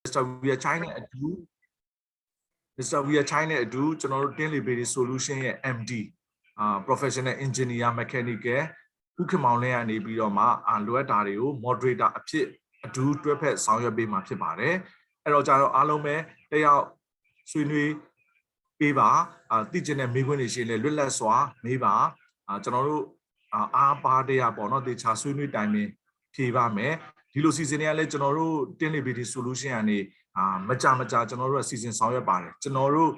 Mr. Weerachaiနဲ့အတူကျွန်တော်တို့တင်းလီဘေဒီ solution ရဲ့ MD professional engineer mechanical ဥက္ကမောင်လင်းကနေပြီးတော့မှလိုအပ်တာတွေကို moderator အဖြစ်အတူတွဲဖက်ဆောင်ရွက်ပေးမှာဖြစ်ပါတယ်အဲ့တော့ကြတော့အားလုံးပဲတယောက်ဆွေးနွေးပေးပါသိကျင်တဲ့မိခွန်းတွေရှိရင်လည်းလွတ်လပ်စွာမေးပါကျွန်တော်တို့အားပါတရားပေါ့နော်တေချာဆွေးနွေးတိုင်ပင်ဖြေပါမယ်ဒီလိုစီစဉ်တွေကလည်းကျွန်တော်တို့တင်းလီဘေဒီ solution ကနေမကြကျွန်တော်တို့စီစဉ်ဆောင်ရွက်ပါတယ်ကျွန်တော်တို့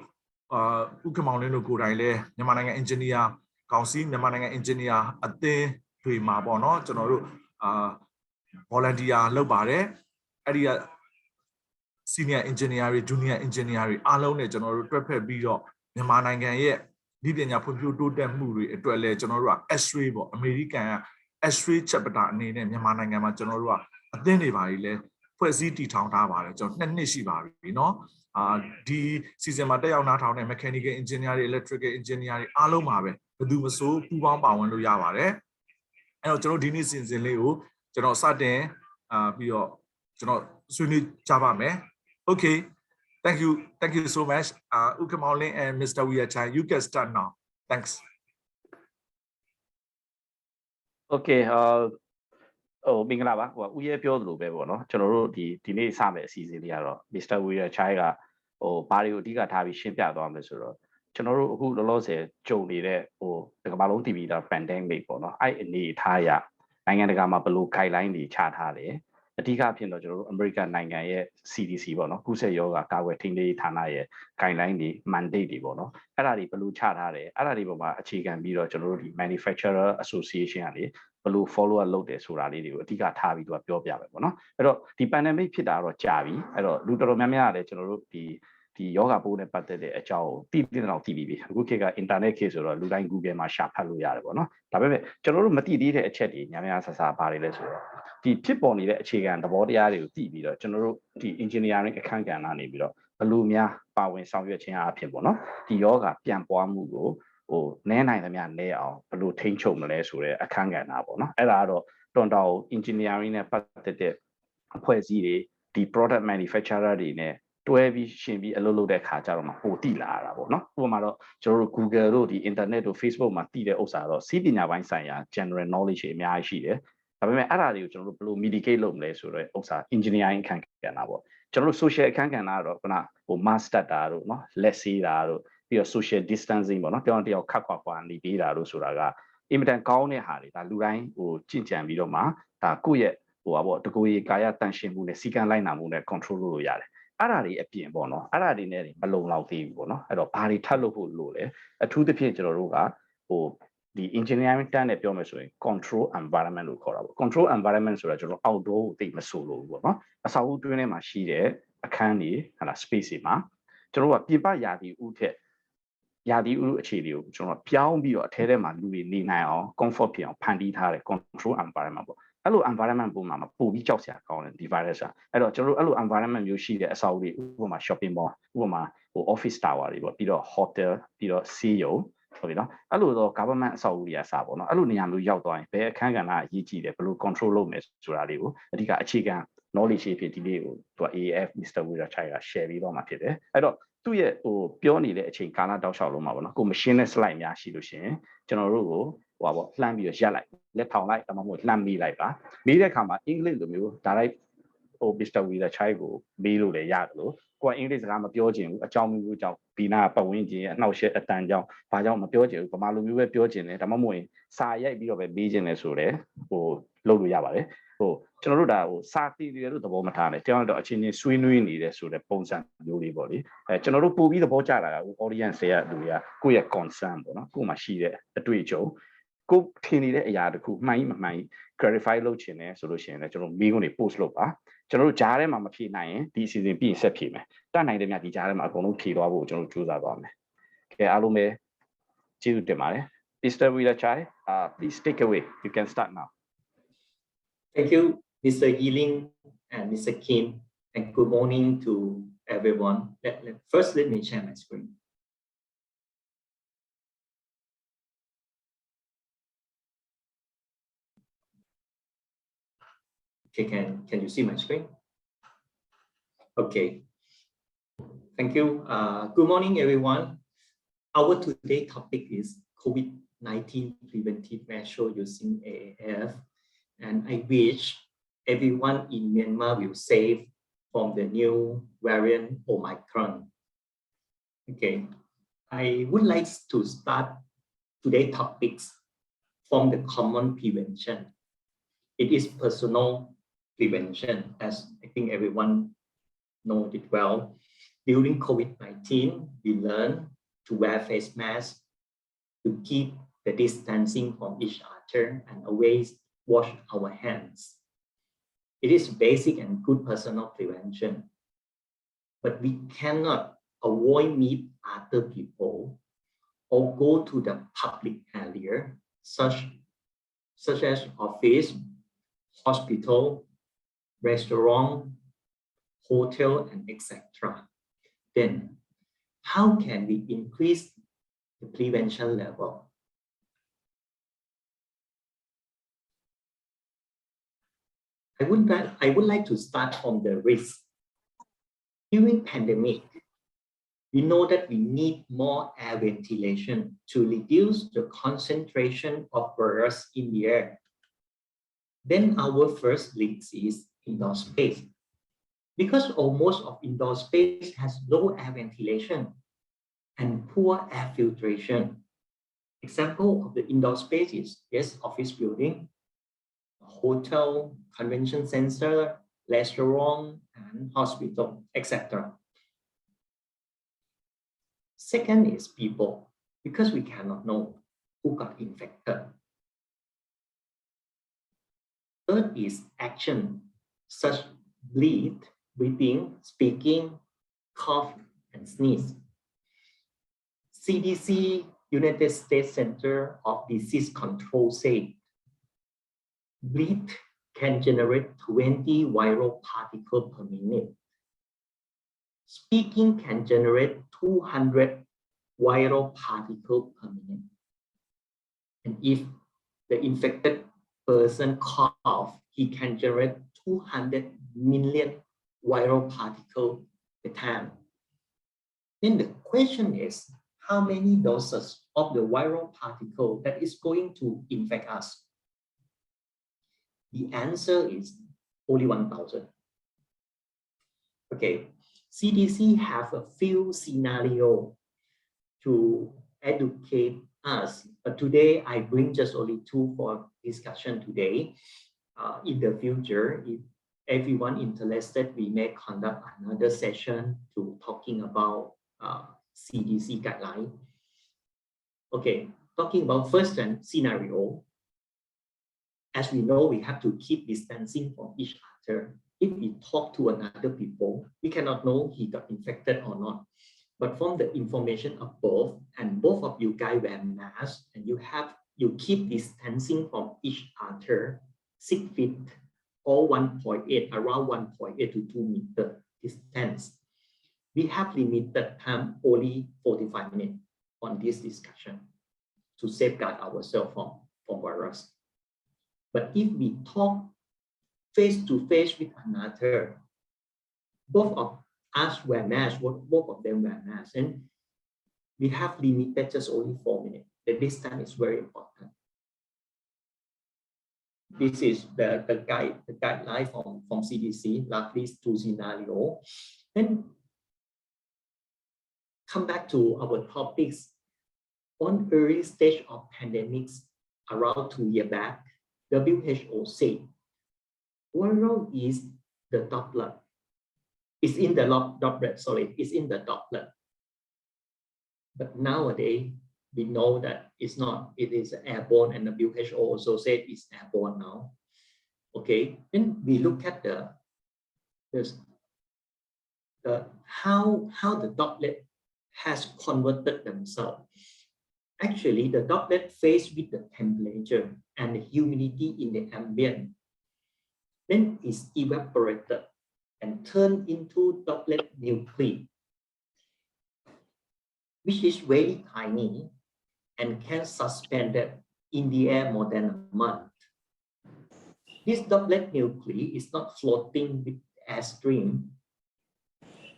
ဥက္ကမောင်လင်းတို့ကိုယ်တိုင်လည်းမြန်မာနိုင်ငံ engineer ကောင်စီမြန်မာနိုင်ငံ engineer အသင်းတွေမှာပေါ့နော်ကျွန်တော်တို့volunteer လုပ်ပါတယ်အဲ့ဒီက senior engineer တွေ junior engineer တွေအားလုံးနဲ့ကျွန်တော်တို့တွဲဖက်ပြီးတော့မြန်မာနိုင်ငံရဲ့ဒီပညာဖွံ့ဖြိုးတိုးတက်မှုတွေအတွက်လည်းကျွန်တော်တို့က X-ray ပေါ့အမေရိကန်က X-ray chapter အနေနဲ့မြန်မာနိုင်ငံမှာကျွန်တော်တို့ကအသင်းတွေပါလေဖွဲ့စည်းတည်ထောင်ထားပါတယ်ကျွန်တော်2 နှစ်ရှိပါပြီเนาะဒီ season မှာတက်ရောက်နားထောင်တဲ့ mechanical engineer တွေ electrical engineer တွေအားလုံးပါပဲဘယ်သူမဆိုပူးပေါင်းပါဝင်လို့ရပါတယ်အဲ့တော့ကျွန်တော်ဒီနေ့ season လေးကိုကျွန်တော်စတင်ပြီးတော့ကျွန်တော်ဆွေးနွေးကြပါမယ် Okay thank you so much Ukamaulin and Mr. Weerachai you can start now thanks Okay Mingarlaba ဦးရဲပြောသလိုပဲပေါ့နော်ကျွန်တော်တို့ဒီနေ့စမယ်အစီအစဉ်လေးကတော့ Mr. Weerachai ကဘာတွေကိုအဓိကထားပြီးရှင်းပြသွားမယ်ဆိုတော့ကျွန်တော်တို့အခုလောလောဆယ်ကြုံနေတဲ့ဒီကမ္ဘာလုံး TV တာ pandemic ပေါ့နော်အဲ့အနေထားရနိုင်ငံတကာမှာဘယ်လို guideline တွေချထားတယ်အဓိကဖြစ်တော့ကျွန်တော်တို့ American နိုင်ငံရဲ့ CDC ပေါ့နော်ကုသရောဂါကာကွယ်ထိန်းသိမ်းရေးဌာနရဲ့ guideline တွေ mandate တွေပေါ့နော်အဲ့ဒါတွေဘယ်လိုချထားတယ်အဲ့ဒါတွေပေါ်မှာအခြေခံပြီးတော့ကျွန်တော်တို့ဒီ manufacturer association ကလေဘယ်လို follow up လုပ်တယ်ဆိုတာလေးတွေကိုအဓိကထားပြီးသူကပြောပြမယ်ပေါ့နော်အဲ့တော့ဒီ pandemic ဖြစ်တာတော့ကြာပြီအဲ့တော့လူတော်တော်များများကလည်းကျွန်တော်တို့ဒီယောဂပိုးနဲ့ပတ်သက်တဲ့အကြောင်းကိုသိတော့သိပြီးပြီအခုခေတ်က internet ခေတ်ဆိုတော့လူတိုင်း Google မှာရှာဖတ်လို့ရတယ်ပေါ့နော်ဒါပေမဲ့ကျွန်တော်တို့မသိသေးတဲ့အချက်တွေများများဆဆပါတယ်လဲဆိုတော့ဒီဖြစ်ပေါ်နေတဲ့အခြေခံသဘောတရားတွေကိုသိပြီးတော့ကျွန်တော်တို့ဒီ engineering အခန်းကဏ္ဍနေပြီးတော့ဘယ်လိုများပါဝင်ဆောင်ရွက်ခြင်းအဖြစ်ပေါ့နော်ဒီယောဂပြန်ပွားမှုကိုနဲနိုင်သမျှနဲအောင်ဘယ်လိုထိန်းချုပ်မလဲဆိုတဲ့အခန်းကဏ္ဍပေါ့နော်အဲ့ဒါကတော့တွန်တော် engineering နဲ့ပတ်သက်တဲ့အဖွဲ့အစည်းတွေဒီ product manufacturer တွေနဲ့တွဲပြီးရှင်ပြီးအလုပ်လုပ်တဲ့ခါကျတော့မှပိုတိလာရတာပေါ့နော်ဥပမာတော့ကျွန်တော်တို့ Google တို့ဒီ internet တို့ Facebook မှာတည်တဲ့ဥစ္စာတော့စီးပညာပိုင်းဆိုင်ရာ general knowledge တွေအများကြီးရှိတယ်ဒါပေမဲ့အဲ့ဒါတွေကိုကျွန်တော်တို့ဘယ်လို mitigate လုပ်မလဲဆိုတော့ဥစ္စာ engineering အခန်းကဏ္ဍပေါ့ကျွန်တော်တို့ social အခန်းကဏ္ဍကတော့ခုနmask တက်တာတို့နော်လက်ဆေးတာတို့ပြီးတော့ social distancing ပေါ့နော်တယောက်တစ်ယောက်ခတ်ခွာနေပေးတာတို့ဆိုတာကအင်မတန်ကောင်းတဲ့ဟာတွေဒါလူတိုင်းကြင့်ကြံပြီးတော့မှဒါကိုယ့်ရဲ့တကူရေကာယတန်ရှင်းမှုနဲ့စီကံလိုက်နာမှုနဲ့ control လုပ်လို့ရတယ်အဲ့ဒါတွေအပြင်ပေါ့နော်အဲ့ဒါတွေနဲ့မလုံလောက်သေးဘူးပေါ့နော်အဲ့တော့ဘာတွေထပ်လုပ်ဖို့လိုလဲအထူးသဖြင့်ကျွန်တော်တို့ကဒီ engineering တန်းနဲ့ပြောမယ်ဆိုရင် control environment လို့ခေါ်တာပေါ့ control environment ဆိုတာကျွန်တော် outdoor ကိုသိမဆိုလို့ဘူးပေါ့နော်အဆောက်အဦတွင်းထဲမှာရှိတဲ့အခန်းတွေဟာ space တွေမှာကျွန်တော်တို့ကပြင်ပရာသီဥထက်ရာသီဥအခြေတွေကိုကျွန်တော်ပြောင်းပြီးတော့အထဲထဲမှာလူတွေနေနိုင်အောင် comfort ဖြစ်အောင်ဖန်တီးထားတဲ့ control environment ပေါ့အဲ့လို environment ပုံမှာပို့ပြီးကြောက်စရာကောင်းတယ်ဒီ virus ကအဲ့တော့ကျွန်တော်တို့အဲ့လို environment မျိုးရှိတဲ့အဆောက်အဦတွေဥပမာ shopping mall ဥပမာoffice tower တွေပေါ့ပြီးတော့ hotel ပြီးတော့ဆေးရုံဟုတ်ပြီနော်အဲ့လိုတော့ government အဆောက်အဦတွေကစပေါ့နော်အဲ့လိုနေရာမျိုးရောက်သွားရင်ဘယ်အခန်းကဏ္ဍအရေးကြီးတယ်ဘယ်လို control လုပ်မယ်ဆိုတာလေးကိုအဓိကအခြေခံ knowledge ဖြစ်ဒီလေးကိုသူက AAF Mr. Weerachai က share ပြီးတော့မှဖြစ်တယ်အဲ့တော့သူ့ရဲ့ပြောနေတဲ့အချိန်ကာလတောက်လျှောက်လုံးမှာပေါ့နော်ကိုမရှင်းတဲ့ slide များရှိလို့ရှိရင်ကျွန်တော်တို့ကိုလှမ်းပြီးတော့ရက်လိုက်လက်ထောင်လိုက်ဒါမှမဟုတ်လှမ်းမေးလိုက်ပါမေးတဲ့အခါမှာအင်္ဂလိပ်လိုမျိုး direct Mr. Weerachai ကိုမေးလို့လည်းရတယ်လို့ကိုကအင်္ဂလိပ်စကားမပြောချင်ဘူးအကြောင်းမျိုးကြောင့်ဘီနာပတ်ဝန်းကျင်ရဲ့အနှောက်အယှက်အတန်ကြောင့်ဘာကြောင့်မပြောချင်ဘူးဗမာလိုမျိုးပဲပြောချင်တယ်ဒါမှမဟုတ်ရင်စာရိုက်ပြီးတော့ပဲမေးချင်တယ်ဆိုတော့လုပ်လို့ရပါတယ်ကျွန်တော်တို့ဒါစာတည်တယ်လို့သဘောမထားနဲ့တောင်းတော့အချင်းချင်းဆွေးနွေးနေတယ်ဆိုတဲ့ပုံစံမျိုးလေးပေါ့လေကျွန်တော်တို့ပို့ပြီးသဘောကျတာက audience တွေကလူတွေကကိုယ့်ရဲ့ concern ပေါ့နော်ကိုယ်မှာရှိတဲ့အတွေ့အကြုံကိုထင်နေတဲ့အရာတခုမှန်ကြီးမမှန်ကြီး clarify လုပ်ချင်တယ်ဆိုလို့ရှိရင်လည်းကျွန်တော်မိကုန်းတွေ post လုပ်ပါကျွန်တော်တို့ဂျားထဲမှာမဖြေနိုင်ရင်ဒီ season ပြီးရင်ဆက်ဖြေမယ်တတ်နိုင်တယ်များဒီဂျားထဲမှာအကုန်လုံးဖြေသွားဖို့ကျွန်တော်တို့ကြိုးစားသွားမယ်ကဲအားလုံးပဲကျေးဇူးတင်ပါတယ် Mr. Weerachai please take away you can start now Thank you Mr. Yiling and Mr. Khin and good morning to everyone first let me share my screen Okay, can you see my screen? Okay. Thank you. Good morning, everyone. Our today's topic is COVID-19 preventive measure using AAF. And I wish everyone in Myanmar will save from the new variant Omicron. Okay. I would like to start today's topics from the common prevention. It is personal prevention, as I think everyone knows it well. During COVID-19, we learned to wear face masks, to keep the distancing from each other, and always wash our hands. It is basic and good personal prevention, but we cannot avoid meet other people or go to the public area, such as office, hospital, restaurant, hotel, and etc. Then, how can we increase the prevention level? I would like to start from the risk. During pandemic, we know that we need more air ventilation to reduce the concentration of virus in the air. Then our first risk is indoor space. Because almost of indoor space has low air ventilation and poor air filtration. Example of the indoor space is, yes, office building, hotel, convention center, restaurant, and hospital, etc. Second is people, because we cannot know who got infected. Third is action, such breathing, speaking, cough, and sneeze. CDC, United States Center of Disease Control say, breath can generate 20 viral particles per minute. Speaking can generate 200 viral particles per minute. And if the infected person cough, he can generate 200 million viral particles per time. Then the question is, how many doses of the viral particle that is going to infect us? The answer is only 1,000. Okay, CDC have a few scenarios to educate us, but today I bring just only two for discussion today. In the future, if everyone interested, we may conduct another session to talking about CDC guideline. Okay, talking about first scenario. As we know, we have to keep distancing from each other. If we talk to another people, we cannot know he got infected or not. But from the information above, and both of you guys wear masks, and you keep distancing from each other 6 feet or 1.8, around 1.8 to 2 meter distance. We have limited time, only 45 minutes on this discussion to safeguard ourselves from virus. But if we talk face to face with another, both of us wear masks, both of them wear masks, and we have limited just only 4 minutes. The distance is very important. This is the guideline from CDC, roughly 2 scenarios. And come back to our topics. On early stage of pandemics, around 2 years back, WHO said, viral is the droplet. It's in the droplet, it's in the droplet. But nowadays, we know that it's not, it is airborne, and the WHO also said it's airborne now. Okay, then we look at how the droplet has converted themselves. Actually, the droplet faced with the temperature and the humidity in the ambient, then is evaporated and turned into droplet nuclei, which is very tiny and can suspended in the air more than a month. This droplet nuclei is not floating with air stream,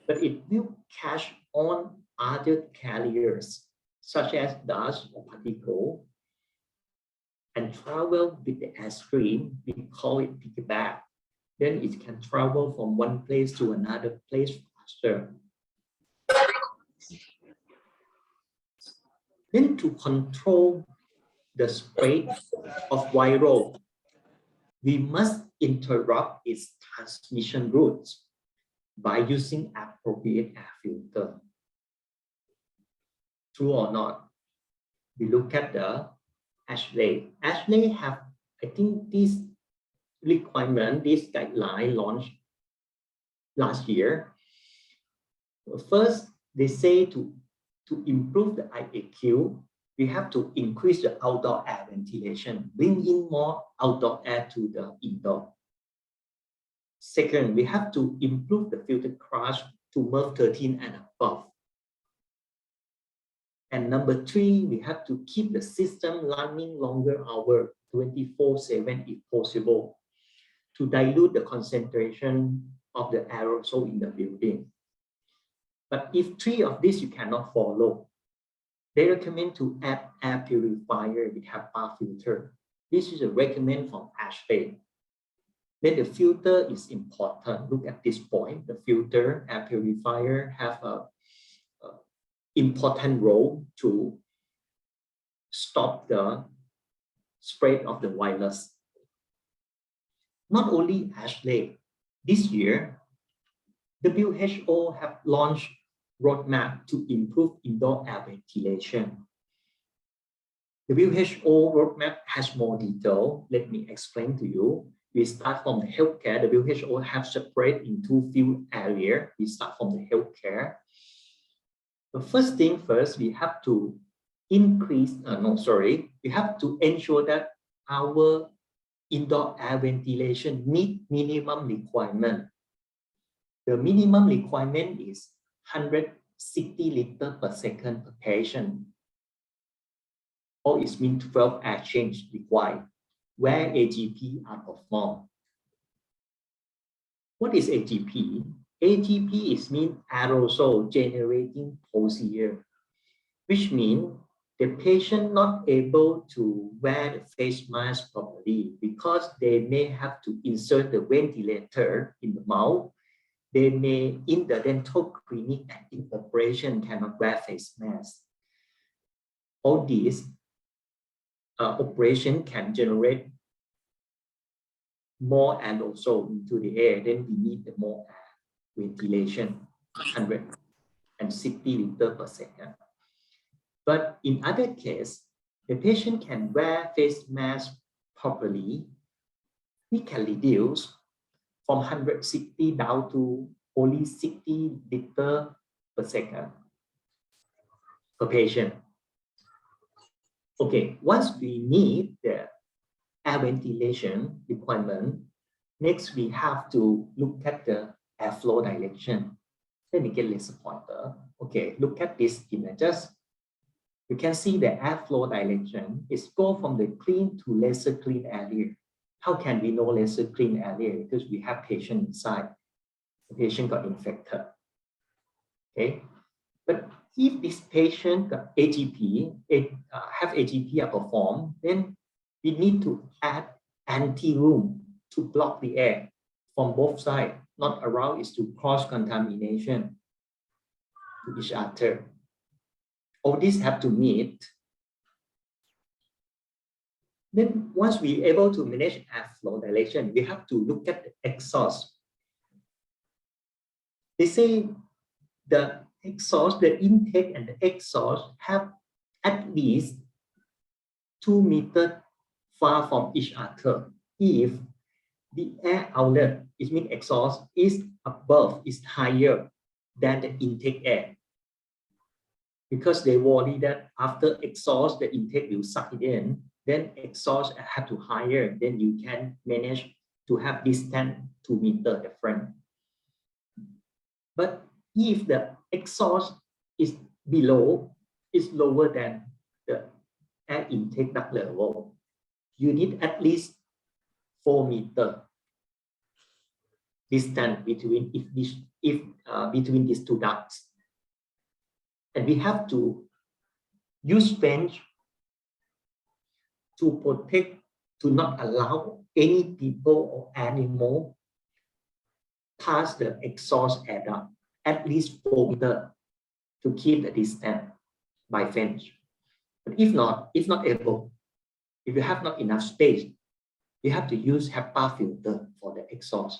but it will catch on other carriers, such as dust or particle, and travel with the air stream. We call it piggyback. Then it can travel from one place to another place faster. Then to control the spread of viral, we must interrupt its transmission routes by using appropriate air filter. True or not? We look at the HVAC. HVAC have, I think, this requirement, this guideline launched last year. First, they say to improve the IAQ, we have to increase the outdoor air ventilation, bring in more outdoor air to the indoor. Second, we have to improve the filter crush to MERV 13 and above. And number three, we have to keep the system running longer hours, 24/7 if possible, to dilute the concentration of the aerosol in the building. But if three of these you cannot follow, they recommend to add air purifier with HEPA filter. This is a recommend from HVAC. Then the filter is important. Look at this point. The filter, air purifier have a important role to stop the spread of the virus. Not only HVAC, this year, WHO have launched roadmap to improve indoor air ventilation. The WHO roadmap has more detail. Let me explain to you. We start from the healthcare. The WHO have separated into few areas. We start from the healthcare. The first thing first, we have to we have to ensure that our indoor air ventilation meet minimum requirement. The minimum requirement is 160 liters per second per patient, or it means 12 air change required, where AGP are performed. What is AGP? AGP is mean aerosol generating procedure, which means the patient not able to wear the face mask properly because they may have to insert the ventilator in the mouth. They may, in the dental clinic and in operation, cannot wear face mask. All these operation can generate more aerosol into the air. Then we need the more air ventilation, 160 liters per second. But in other case, the patient can wear face mask properly. We can reduce from 160 down to only 60 liters per second per patient. Okay, once we meet the air ventilation requirement, next we have to look at the airflow direction. Let me get this pointer. Okay, look at these images. You can see the airflow direction is go from the clean to lesser clean area. How can we know lesser clean area? Because we have patient inside. The patient got infected. Okay, but if this patient got AGP, have AGP performed, then we need to add anti-room to block the air from both sides, not around is to cross contamination to each other. All these have to meet. Then once we are able to manage airflow direction, we have to look at the exhaust. They say the exhaust, the intake and the exhaust have at least 2 meters far from each other. If the air outlet, it means exhaust, is above, is higher than the intake air. Because they worry that after exhaust, the intake will suck it in, then exhaust have to higher, then you can manage to have distance 2 meters different. But if the exhaust is below, is lower than the air intake duct level, you need at least 4 meters distance between if between these two ducts. And we have to use fence to protect, to not allow any people or animal pass the exhaust air duct at least 4 meters to keep the distance by fence. But if not able, if you have not enough space, you have to use HEPA filter for the exhaust.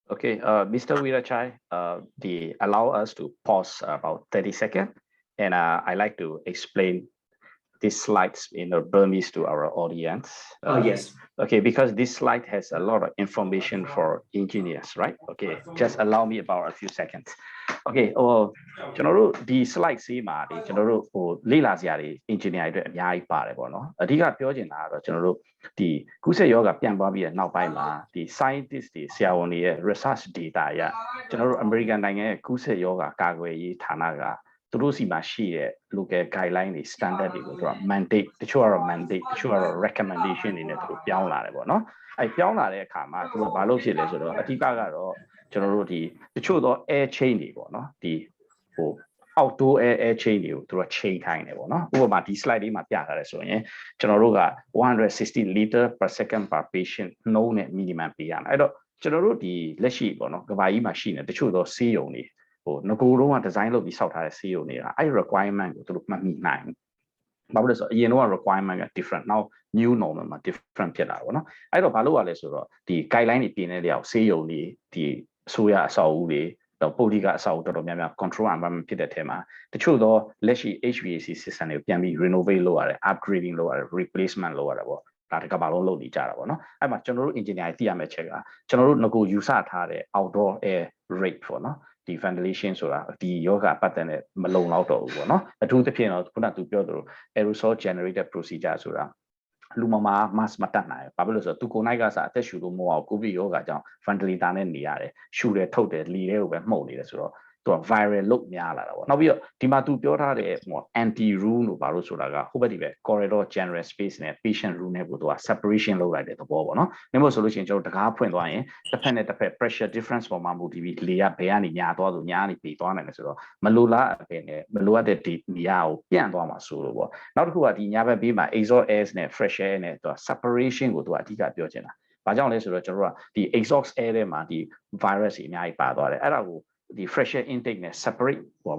Okay, Mr. Weerachai, allow us to pause about 30 seconds, and I like to explain these slides in Burmese to our audience. Yes. Okay, because this slide has a lot of information for engineers, right? Okay, just allow me about a few seconds. Okay, ကျွန်တော်တို့ဒီ slide စီးမှာကျွန်တော်တို့လေ့လာစရာတွေ engineer တွေအများကြီးပါတယ်ပေါ့နော်အဓိကပြောချင်တာကတော့ကျွန်တော်တို့ဒီကူးစက်ရောဂါပြန့်ပွားပြီးတဲ့နောက်ပိုင်းမှာဒီ scientist တွေဆရာဝန်တွေရဲ့ research data အရကျွန်တော်တို့ American နိုင်ငံရဲ့ကူးစက်ရောဂါကာကွယ်ရေးဌာနကသူတို့စီမှာရှိတဲ့ local guideline တွေ standard တွေကိုသူက mandate တချို့ကတော့ mandate တချို့ကတော့ recommendation တွေနဲ့သူတို့ပြောင်းလာတယ်ပေါ့နော်အဲပြောင်းလာတဲ့အခါမှာသူကဘာလို့ဖြစ်လဲဆိုတော့အဓိကကတော့ကျွန်တော်တို့ဒီတချို့သော air chain တွေပေါ့နော်ဒီoutdoor air chain တွေကိုသူက chain ထိုင်းတယ်ပေါ့နော်ဥပမာဒီ slide လေးမှာပြထားတယ်ဆိုရင်ကျွန်တော်တို့က160 liter per second per patient နှုန်းနဲ့ minimum ပေးရမယ်အဲ့တော့ကျွန်တော်တို့ဒီလက်ရှိပေါ့နော်ကမ္ဘာကြီးမှာရှိနေတချို့သောဆေးရုံတွေငကိုတော့က design လုပ်ပြီးဆောက်ထားတဲ့ဆေးရုံတွေကအဲ့ requirement ကိုသူတို့မှတ်မိနိုင်ဘာလို့လဲဆိုတော့အရင်တော့ requirement က different now new normal မှာ different ဖြစ်လာပါတော့အဲ့တော့ဘာလို့ ရလဲဆိုတော့ဒီ guideline တွေပြင်နေတဲ့ဆေးရုံတွေဒီအစိုးရအဆောက်အဦတွေတော့ပုဂ္ဂလိကအဆောက်အဦတော်တော်များများ control environment ဖြစ်တဲ့ထဲမှာတချို့သောလက်ရှိ HVAC system တွေကိုပြန်ပြီး renovate လုပ်ရတယ် upgrading လုပ်ရတယ် replacement လုပ်ရတယ်ပေါ့ဒါတကဘာလုံးလုပ်နေကြတာပေါ့နော်အဲ့မှာကျွန်တော်တို့ engineer သိရမယ့်ချက်ကကျွန်တော်တို့ငကိုယူဆထားတဲ့ outdoor air rate ပေါ့နော်ဒီ ventilation ဆိုတာဒီယောဂပတ်သက်တဲ့မလုံလောက်တော့ဘူးပေါ့နော်အထူးသဖြင့်တော့ခုနကသူပြောသလို aerosol generated procedure ဆိုတာလူမမာ mass မတတ်နိုင်ဘာဖြစ်လို့ဆိုတော့သူကိုယ်နိုင်ကစားအသက်ရှူလို့မဟုတ်အောင်ကိုဗစ်ရောဂါကြောင့် ventilator နဲ့နေရတယ်ရှူတယ်ထုတ်တယ်လီတဲ့ကိုပဲမှုန့်နေတယ်ဆိုတော့သူက viral လုတ်များလာတာပေါ့နောက်ပြီးတော့ဒီမှာသူပြောထားတဲ့ anti room လို့ဘာလို့ဆိုတာကဟိုဘက်ဒီပဲ corridor general space နဲ့ patient room နဲ့ကိုသူက separation လုပ်လိုက်တဲ့သဘောပေါ့နော်။ဒါမှမဟုတ်ဆိုလို့ရှိရင်ကျွန်တော်တကားဖွင့်သွားရင်တစ်ဖက်နဲ့တစ်ဖက် pressure difference ပေါ်မှာမူတည်ပြီးလေကဘယ်ကနေညာသွားဆိုညာကနေပြေးသွားနိုင်တယ်ဆိုတော့မလိုလားအပင်နဲ့မလိုအပ်တဲ့ဒီနေရာကိုပြန့်သွားမှာဆိုလို့ပေါ့။နောက်တစ်ခုကဒီညာဘက်ဘေးမှာ exhaust air နဲ့ fresh air နဲ့သူက separation ကိုသူကအဓိကပြောချင်တာ။ဘာကြောင့်လဲဆိုတော့ကျွန်တော်တို့ကဒီ exhaust air ထဲမှာဒီ virus တွေအများကြီးပါသွားတယ်။အဲ့ဒါကိုဒီ fresh air intake နဲ့ separate ဟို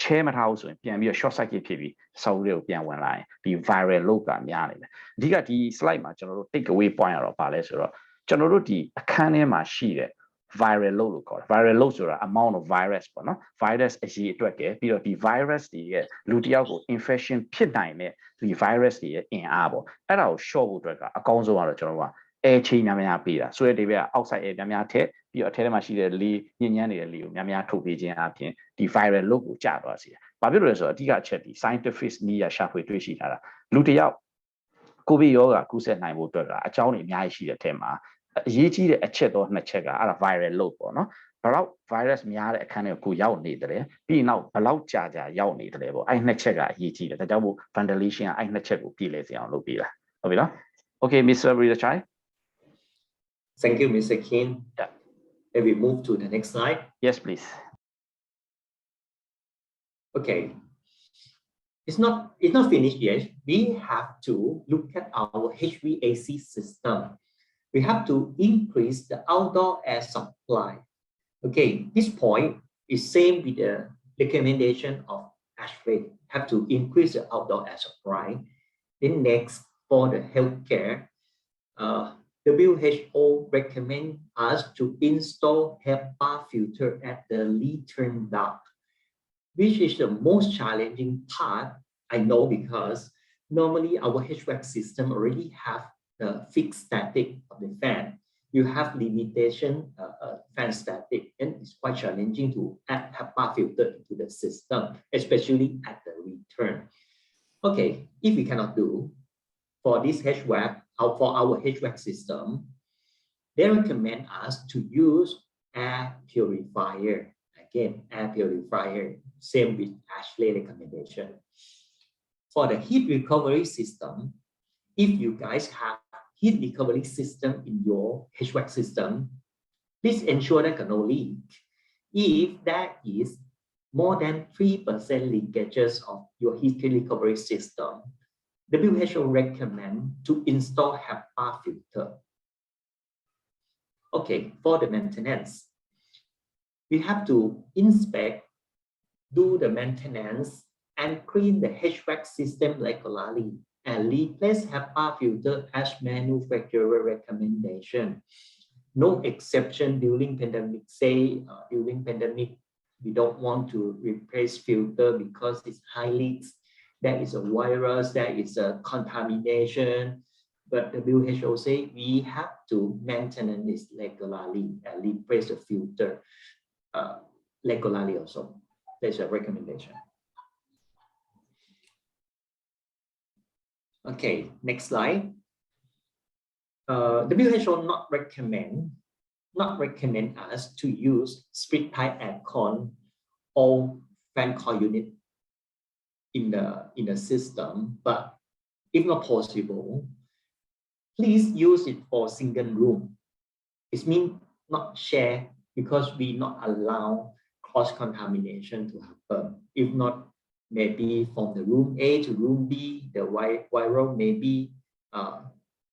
ချဲမထားဘူးဆိုရင်ပြန်ပြီးတော့ short circuit ဖြစ်ပြီးဆောက်တွေကိုပြန်ဝင်လာရင်ဒီ viral load ကများနေတယ်အဓိကဒီ slide မှာကျွန်တော်တို့ take away point ကတော့ပါလဲဆိုတော့ကျွန်တော်တို့ဒီအခန်းထဲမှာရှိတဲ့ viral load လို့ခေါ်တယ် viral load ဆိုတာ amount of virus ပေါ့နော် virus အရေးအတွက်ကပြီးတော့ဒီ virus တွေရဲ့လူတစ်ယောက်ကို infection ဖြစ်နိုင်တဲ့ဒီ virus တွေရဲ့အင်အားပေါ့အဲ့ဒါကို short ဖို့အတွက်ကအကောင်းဆုံးကတော့ကျွန်တော်တို့ကair chain များများပေးတာဆိုတဲ့ဒီဘက်က outside air များများထည့်ပြီးတော့အထဲထဲမှာရှိတဲ့လေညဉ့်ညမ်းနေတဲ့လေကိုများများထုတ်ပေးခြင်းအပြင်ဒီ viral load ကိုကျသွားစေတယ်။ဘာဖြစ်လို့လဲဆိုတော့အဓိကအချက်ဒီ scientific နည်းရရှာဖွေတွေ့ရှိထားတာလူတစ်ယောက်ကိုဗစ်ရောဂါကူးစက်နိုင်ဖို့အတွက်ကအကြောင်းတွေအများကြီးရှိတဲ့အထက်မှာအရေးကြီးတဲ့အချက်တော့နှစ်ချက်ကအဲ့ဒါ viral load ပေါ့နော်။ဘယ်တော့ virus များတဲ့အခန်းတွေကိုရောက်နေတယ်ပြီးရင်နောက်ဘယ်လောက်ကြာရောက်နေတယ်ပေါ့အဲ့နှစ်ချက်ကအရေးကြီးတယ်ဒါကြောင့်မို့ ventilation ကအဲ့နှစ်ချက်ကိုပြည်လဲစေအောင်လုပ်ပေးတာဟုတ်ပြီနော် Okay Mr. Weerachai Thank you, Mr. Khin. Yeah. Then we move to the next slide. Yes, please. Okay. It's not finished yet. We have to look at our HVAC system. We have to increase the outdoor air supply. Okay, this point is same with the recommendation of Ashley. Have to increase the outdoor air supply. Then next, for the healthcare, WHO recommend us to install HEPA filter at the return duct, which is the most challenging part. I know because normally our HVAC system already have the fixed static of the fan. You have limitation fan static, and it's quite challenging to add HEPA filter into the system, especially at the return. Okay, if we cannot do for this HVAC, for our HVAC system, they recommend us to use air purifier. Again, air purifier, same with Ashley recommendation. For the heat recovery system, if you guys have heat recovery system in your HVAC system, please ensure that no leak. If that is more than 3% leakages of your heat recovery system, WHO recommend to install HEPA filter. Okay, for the maintenance, we have to inspect, do the maintenance, and clean the HVAC system regularly and replace HEPA filter as manufacturer recommendation. No exception during pandemic. Say during pandemic, we don't want to replace filter because it's high leaks. There is a virus, there is a contamination. But the WHO say we have to maintain this regularly and replace the filter regularly also. There's a recommendation. Okay, next slide. WHO not recommend us to use split type aircon or fan coil unit in the system, but if not possible, please use it for single room. It means not share because we not allow cross contamination to happen. If not, maybe from the room A to room B, the viral may be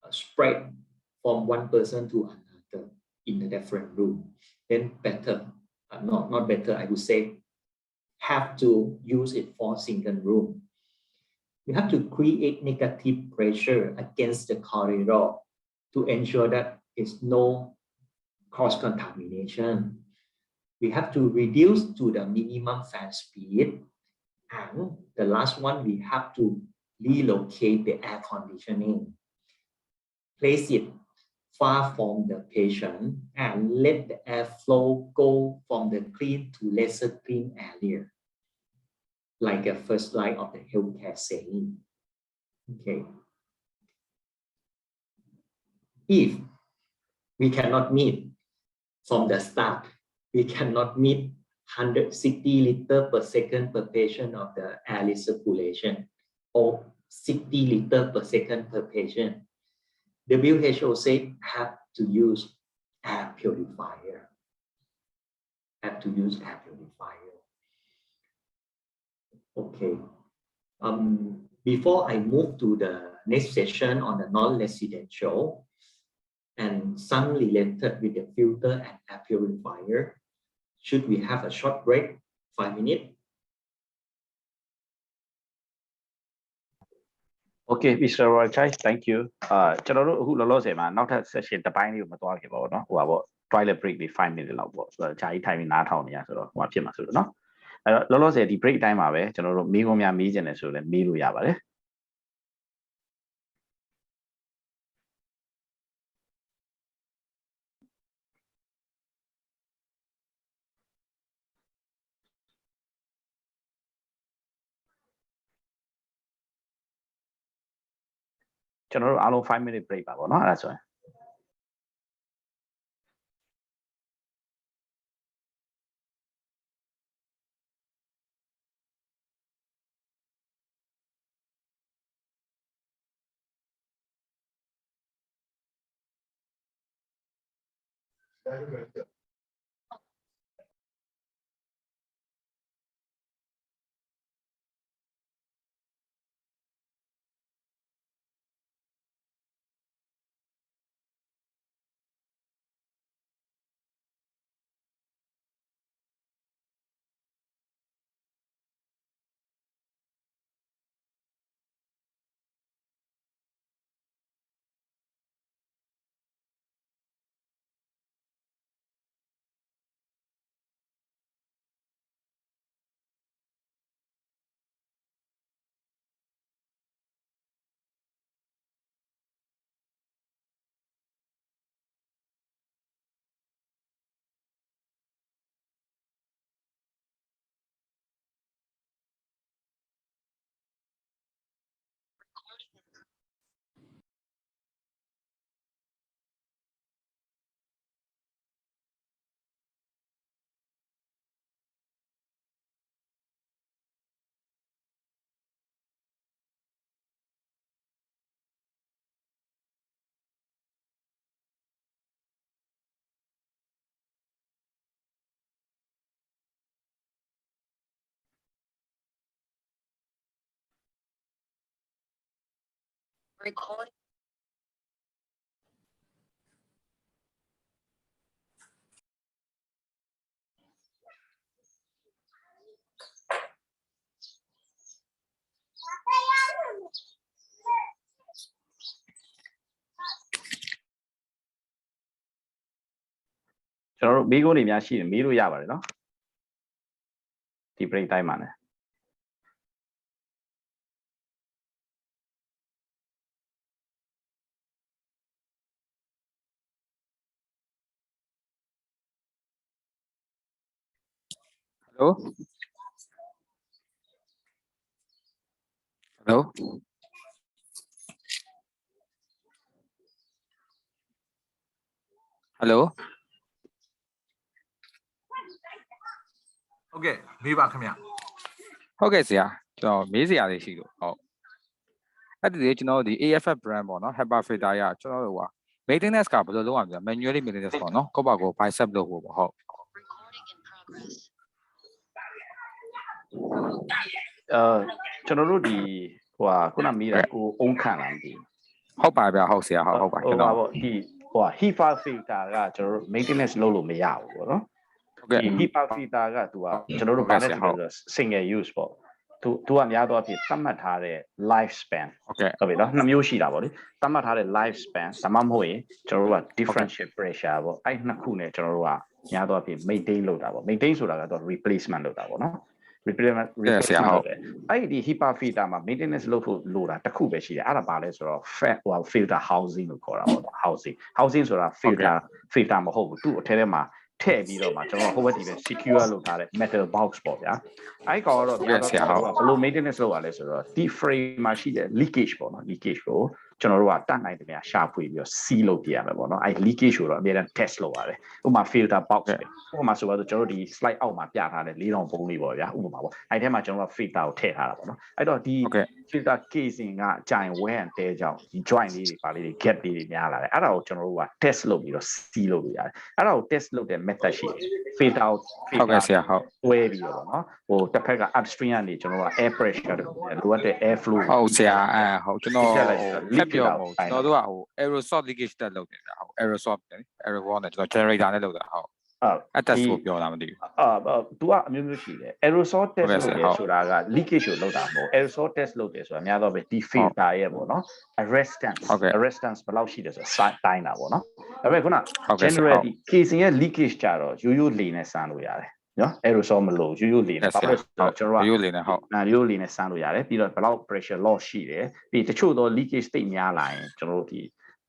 spread from one person to another in a different room. Then better, not better, I would say, have to use it for single room. You have to create negative pressure against the corridor to ensure that it's no cross contamination. We have to reduce to the minimum fan speed. And the last one, we have to relocate the air conditioning. Place it far from the patient and let the airflow go from the clean to lesser clean area, like a first line of the healthcare saying. Okay. If we cannot meet from the start, we cannot meet 160 liters per second per patient of the air circulation or 60 liters per second per patient. WHO said have to use air purifier. Have to use air purifier. Okay. Before I move to the next session on the non-residential and some related with the filter and air purifier, should we have a short break, 5 minutes? Okay, Mr. Weerachai, thank you. ကျွန်တော်တို့အခုလောလောဆယ်မှာနောက်ထပ် session တစ်ပိုင်းလေးကိုမသွားခင်ပါဘောเนาะဟိုပါပေါ့ toilet break လေး5 minutes လောက်ပေါ့ဆိုတော့ဂျာကြီးထိုင်ပြီးနားထောင်နေရဆိုတော့ဟိုမှာဖြစ်မှာဆိုတော့เนาะအဲ့တော့လောလောဆယ်ဒီ break တိုင်းမှာပဲကျွန်တော်တို့မေးခွန်းများမေးချင်တယ်ဆိုလည်းမေးလို့ရပါတယ်ကျွန်တော်တို့အားလုံး5 minute break ပါပေါ့เนาะအဲ့ဒါဆိုရင် ကျွန်တော်တို့မိကုန်းတွေများရှိရင်မေးလို့ရပါတယ်နော်ဒီ break time မှာလည်း Hello. Hello. Hello. Okay မေးပါခင်ဗျာ ဟုတ်ကဲ့ဆရာကျွန်တော်မေးစရာလေးရှိလို့ဟုတ်အဲ့ဒီကျွန်တော်ဒီ AAF brand ပေါ့နော် HEPA filter ရကျွန်တော်တို့က maintenance ကဘယ်လိုလုပ်ရမလဲ manually maintenance ပေါ့နော်ကိုယ့်ဘာကို bicep လုပ်ဖို့ပေါ့ဟုတ်ကျွန်တော်တို့ဒီဟိုဟာခုနမေးတာကိုအုံးခံလာမသိဘူး ဟုတ်ပါဗျာဟုတ်ဆရာဟုတ်ပါကျွန်တော် ဒီဟိုဟာ HEPA filter ကကျွန်တော်တို့ maintenance လုပ်လို့မရဘူးပေါ့နော် ဟုတ်ကဲ့ ဒီ HEPA filter ကသူကကျွန်တော်တို့ဘာလဲဆိုတော့ single use ပေါ့သူကများသောအားဖြင့်သတ်မှတ်ထားတဲ့ life span ဟုတ်ပြီနော်နှစ်မျိုးရှိတာပေါ့လေသတ်မှတ်ထားတဲ့ life span ဒါမှမဟုတ်ရင်ကျွန်တော်တို့က differential pressure ပေါ့အဲ့နှစ်ခုနဲ့ကျွန်တော်တို့ကများသောအားဖြင့် maintain လုပ်တာပေါ့ maintain ဆိုတာကတော့ replacement လုပ်တာပေါ့နော် replacement လုပ်တယ်အဲ့ဒီ HEPA filter မှာ maintenance လုပ်ဖို့လိုတာတစ်ခုပဲရှိတယ်အဲ့ဒါဘာလဲဆိုတော့ filter housing လို့ခေါ်တာပေါ့ housing ဆိုတာ filter မဟုတ်ဘူးသူ့အထဲထဲမှာထည့်ပြီးတော့မှကျွန်တော်ဟိုဘက်ဒီပဲ secure လုပ်ထားတဲ့ metal box ပေါ့ဗျာအဲ့ကောင်တော့ဘယ်လို maintenance လုပ်ရလဲဆိုတော့ဒီ frame မှာရှိတဲ့ leakage ပေါ့နော် leakage ကိုကျွန်တော်တို့ကတတ်နိုင်တယ်များရှာဖွေပြီးတော့ seal လုပ်ပြရမယ်ပေါ့နော်အဲ့ leakage ကိုတော့အများအား test လုပ်ရတယ်ဥပမာ filter box ပဲဥပမာဆိုတော့ကျွန်တော်တို့ဒီ slide အောက်မှာပြထားတဲ့4000ပုံလေးပေါ့ဗျာဥပမာပေါ့အဲ့ထဲမှာကျွန်တော်တို့ filter ကိုထည့်ထားတာပေါ့နော်အဲ့တော့ဒီ filter casing ကကြာရင် wear and tear ကြောင့်ဒီ joint လေးတွေပါလေးတွေ gap လေးတွေများလာတယ်အဲ့ဒါကိုကျွန်တော်တို့က test လုပ်ပြီးတော့ seal လုပ်လို့ရတယ်အဲ့ဒါကို test လုပ်တဲ့ method ရှိတယ် filter ဟုတ်ကဲ့ဆရာဟုတ် တွဲပြီးတော့နော်ဟိုတစ်ဖက်က upstream ကနေကျွန်တော်တို့က air pressure လိုအပ်တဲ့ air flow ဟုတ်ဆရာဟုတ်ကျွန်တော်လက်ပြောမို့ကျွန်တော်တို့ကဟို aerosol leakage တက်လုပ်နေတာဟုတ် aerosol နဲ့ aerosol နဲ့ကျွန်တော် generator နဲ့လုပ်တာဟုတ်အဲ့တက်ဆိုပြောတာမသိဘူးသူကအမျိုးမျိုးရှိတယ် aerosol test လုပ်တယ်ဆိုတာက leakage ကိုလုပ်တာမဟုတ် aerosol test လုပ်တယ်ဆိုတာများတော့ပဲဒီ filter ရဲ့ပေါ့နော် arrestance ဘယ်လောက်ရှိတယ်ဆိုတာတိုင်းတာပေါ့နော်ဒါပေမဲ့ခုန general casing ရဲ့ leakage ကြတော့ရိုးရိုးလေနဲ့စမ်းလို့ရတယ်နော် aerosol မလို့ရိုးရိုးလေနဲ့ကျွန်တော်တို့ရိုးရိုးလေနဲ့ဟုတ်ရိုးရိုးလေနဲ့စမ်းလို့ရတယ်ပြီးတော့ဘယ်လောက် pressure loss ရှိတယ်ပြီးတချို့တော့ leakage တိတ်များလာရင်ကျွန်တော်တို့